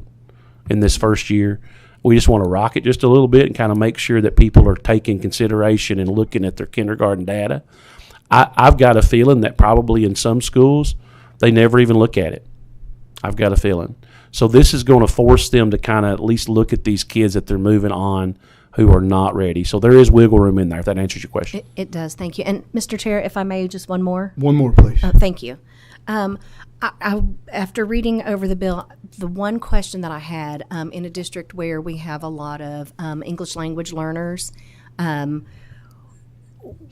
in this first year. We just want to rock it just a little bit and kind of make sure that people are taking consideration and looking at their kindergarten data. I've got a feeling that probably in some schools, they never even look at it. I've got a feeling. So this is going to force them to kind of at least look at these kids that they're moving on who are not ready. So there is wiggle room in there, if that answers your question. It does. Thank you. And Mr. Chair, if I may, just one more. One more, please. Thank you. After reading over the bill, the one question that I had in a district where we have a lot of English language learners,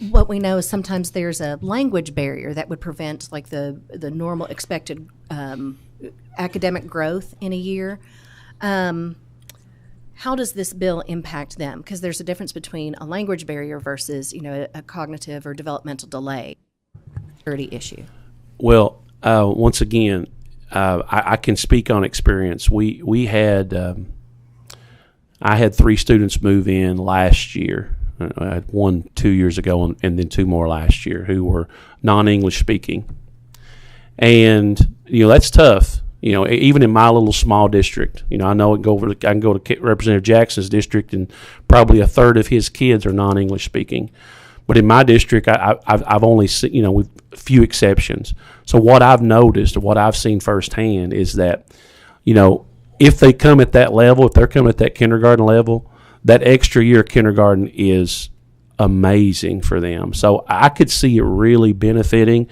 what we know is sometimes there's a language barrier that would prevent like the normal expected academic growth in a year. How does this impact impact them? Because there's a difference between a language barrier versus, you know, a cognitive or developmental delay issue. Well, once again, I can speak on experience. We had I had 3 students move in last year. I had one 2 years ago and then 2 more last year who were non-English speaking. And, you know, that's tough. You know, even in my little small district, you know, I know I can go to Representative Jackson's district and probably a third of his kids are non-English speaking. But in my district, I've only seen, you know, with a few exceptions. So what I've noticed or what I've seen firsthand is that, you know, if they come at that level, if they're coming at that kindergarten level, that extra year of kindergarten is amazing for them. So I could see it really benefiting.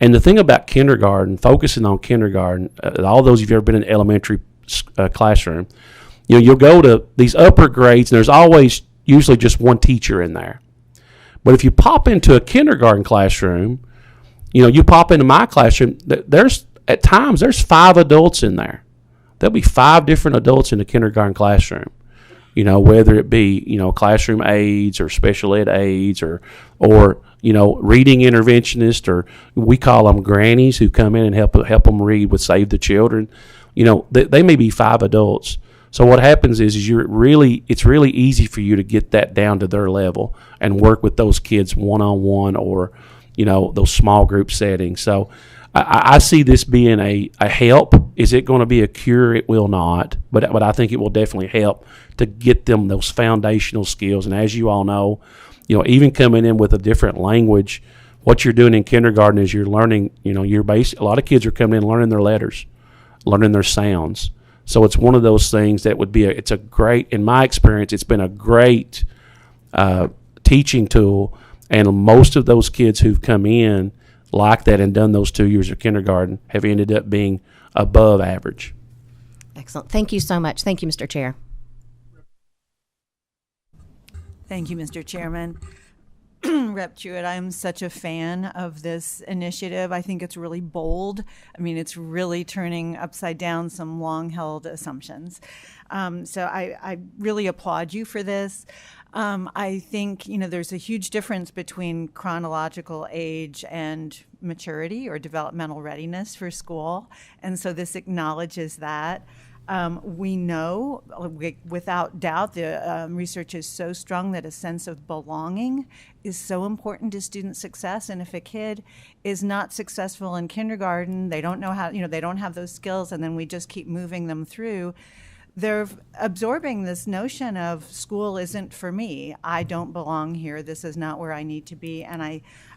And the thing about kindergarten, focusing on kindergarten, all those of you who have ever been in an elementary classroom, you know, you'll go to these upper grades, and there's always usually just one teacher in there. But if you pop into a kindergarten classroom, you know, you pop into my classroom, there's 5 adults in there. There'll be 5 different adults in the kindergarten classroom. You know, whether it be, you know, classroom aides or special ed aides or you know, reading interventionists, or we call them grannies who come in and help them read with Save the Children. You know, they may be 5 adults. So what happens is it's really easy for you to get that down to their level and work with those kids one-on-one or, you know, those small group settings. So I see this being a help. Is it going to be a cure? It will not. But I think it will definitely help to get them those foundational skills. And as you all know, you know, even coming in with a different language, what you're doing in kindergarten is you're learning, you know, a lot of kids are coming in learning their letters, learning their sounds. So it's one of those things that would be in my experience, it's been a great teaching tool. And most of those kids who've come in like that and done those 2 years of kindergarten have ended up being above average. Excellent. Thank you so much. Thank you, Mr. Chair. Thank you, Mr. Chairman. Rep. Truitt, I'm such a fan of this initiative. I think it's really bold. I mean, it's really turning upside down some long-held assumptions. So I really applaud you for this. I think, you know, there's a huge difference between chronological age and maturity or developmental readiness for school. And so this acknowledges that. We know, without doubt, the research is so strong that a sense of belonging is so important to student success. And if a kid is not successful in kindergarten, they don't know how, you know, they don't have those skills, and then we just keep moving them through, they're absorbing this notion of school isn't for me. I don't belong here. This is not where I need to be. And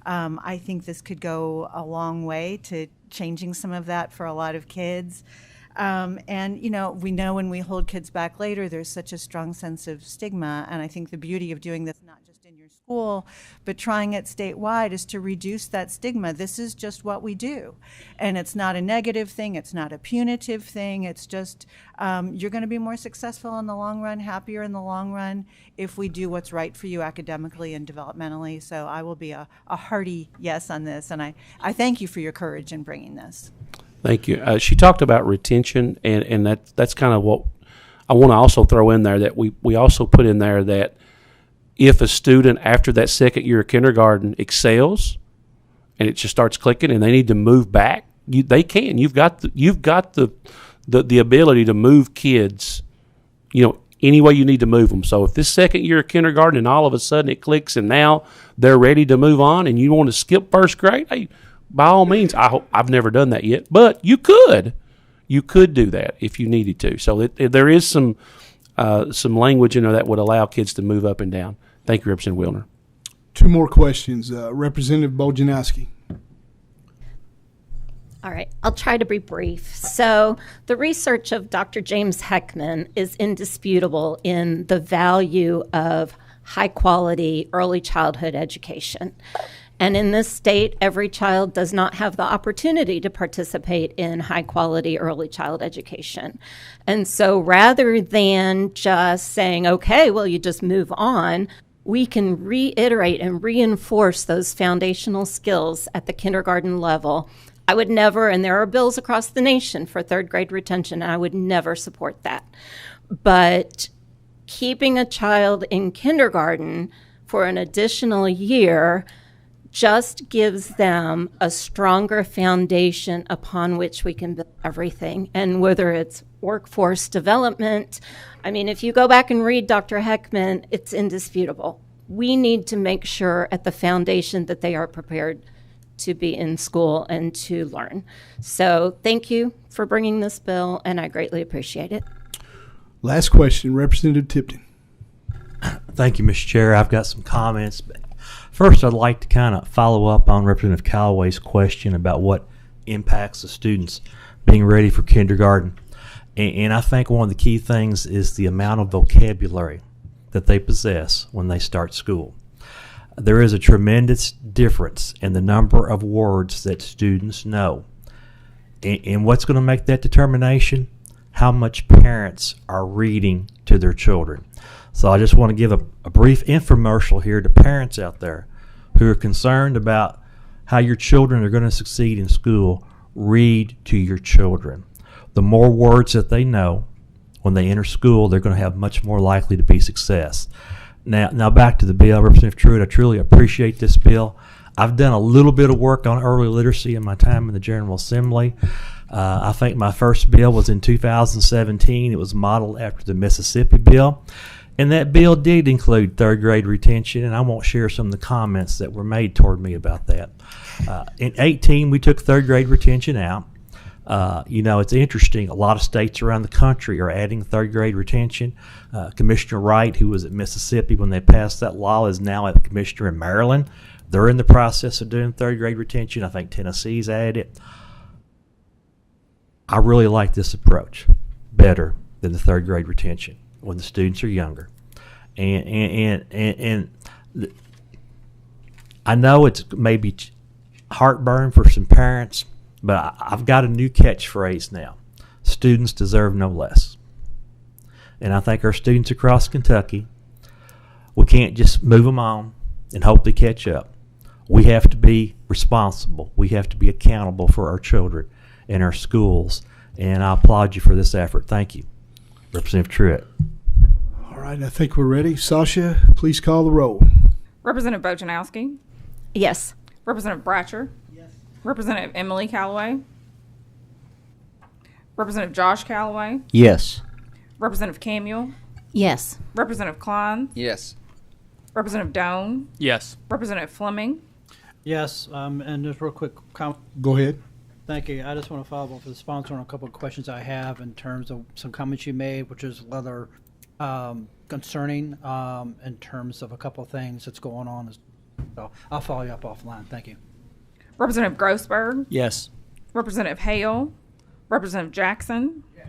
I think this could go a long way to changing some of that for a lot of kids. And, you know, we know when we hold kids back later, there's such a strong sense of stigma. And I think the beauty of doing this, not just in your school, but trying it statewide, is to reduce that stigma. This is just what we do. And it's not a negative thing. It's not a punitive thing. It's just you're going to be more successful in the long run, happier in the long run, if we do what's right for you academically and developmentally. So I will be a hearty yes on this. And I thank you for your courage in bringing this. Thank you. She talked about retention, and that's kind of what I want to also throw in there, that we also put in there that if a student after that second year of kindergarten excels and it just starts clicking and they need to move back, they can. You've got the ability to move kids, you know, any way you need to move them. So if this second year of kindergarten and all of a sudden it clicks and now they're ready to move on and you want to skip first grade, hey, by all means, I've never done that yet, but you could do that if you needed to. So there is some language in there that would allow kids to move up and down. Thank you, Representative Wilner. 2 more questions. Representative Bojanowski. All right, I'll try to be brief. So the research of Dr. James Heckman is indisputable in the value of high-quality early childhood education. And in this state, every child does not have the opportunity to participate in high-quality early child education. And so rather than just saying, okay, well, you just move on, we can reiterate and reinforce those foundational skills at the kindergarten level. I would never, and there are bills across the nation for third grade retention, and I would never support that. But keeping a child in kindergarten for an additional year just gives them a stronger foundation upon which we can build everything. And whether it's workforce development, I mean, if you go back and read Dr. Heckman, it's indisputable. We need to make sure at the foundation that they are prepared to be in school and to learn. So thank you for bringing this bill, and I greatly appreciate it. Last question, Representative Tipton. Thank you, Mr. Chair. I've got some comments. But first, I'd like to kind of follow up on Representative Callaway's question about what impacts the students being ready for kindergarten. And I think one of the key things is the amount of vocabulary that they possess when they start school. There is a tremendous difference in the number of words that students know. And what's going to make that determination? How much parents are reading to their children. So I just want to give a brief infomercial here to parents out there who are concerned about how your children are going to succeed in school. Read to your children. The more words that they know when they enter school, they're going to have much more likely to be success. Now back to the bill, Representative Truitt. I truly appreciate this bill. I've done a little bit of work on early literacy in my time in the General Assembly. I think my first bill was in 2017. It was modeled after the Mississippi bill. And that bill did include third grade retention, and I won't share some of the comments that were made toward me about that. In 2018, we took third grade retention out. It's interesting. A lot of states around the country are adding third grade retention. Commissioner Wright, who was at Mississippi when they passed that law, is now a commissioner in Maryland. They're in the process of doing third grade retention. I think Tennessee's added it. I really like this approach better than the third grade retention when the students are younger. And I know it's maybe heartburn for some parents, but I've got a new catchphrase now. Students deserve no less. And I think our students across Kentucky, we can't just move them on and hope they catch up. We have to be responsible. We have to be accountable for our children and our schools. And I applaud you for this effort. Thank you. Representative Truitt. All right, I think we're ready. Sasha, please call the roll. Representative Bojanowski. Yes. Representative Bratcher. Yes. Representative Emily Callaway. Representative Josh Callaway. Yes. Representative Camuel. Yes. Representative Klein. Yes. Representative Doan. Yes. Representative Fleming. Yes, and just real quick comment. Go ahead. Thank you. I just want to follow up with the sponsor on a couple of questions I have in terms of some comments you made, which is rather concerning in terms of a couple of things that's going on. So I'll follow you up offline. Thank you. Representative Grossberg. Yes. Representative Hale. Representative Jackson. Yes.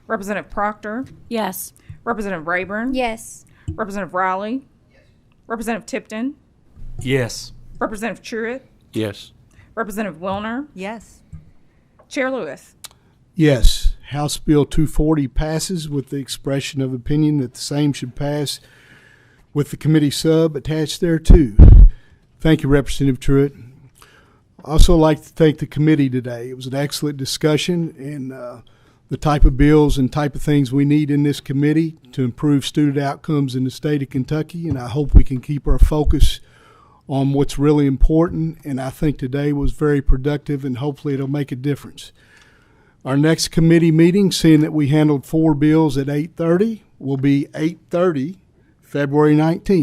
Representative Proctor. Yes. Representative Rayburn. Yes. Representative Riley. Yes. Representative Tipton. Yes. Representative Truitt. Yes. Representative Wilner. Yes. Chair Lewis. Yes. House Bill 240 passes with the expression of opinion that the same should pass with the committee sub attached thereto. Thank you, Representative Truitt. I also like to thank the committee today. It was an excellent discussion, and the type of bills and type of things we need in this committee to improve student outcomes in the state of Kentucky, and I hope we can keep our focus on what's really important, and I think today was very productive, and hopefully it'll make a difference. Our next committee meeting, seeing that we handled 4 bills at 8:30, will be 8:30, February 19th.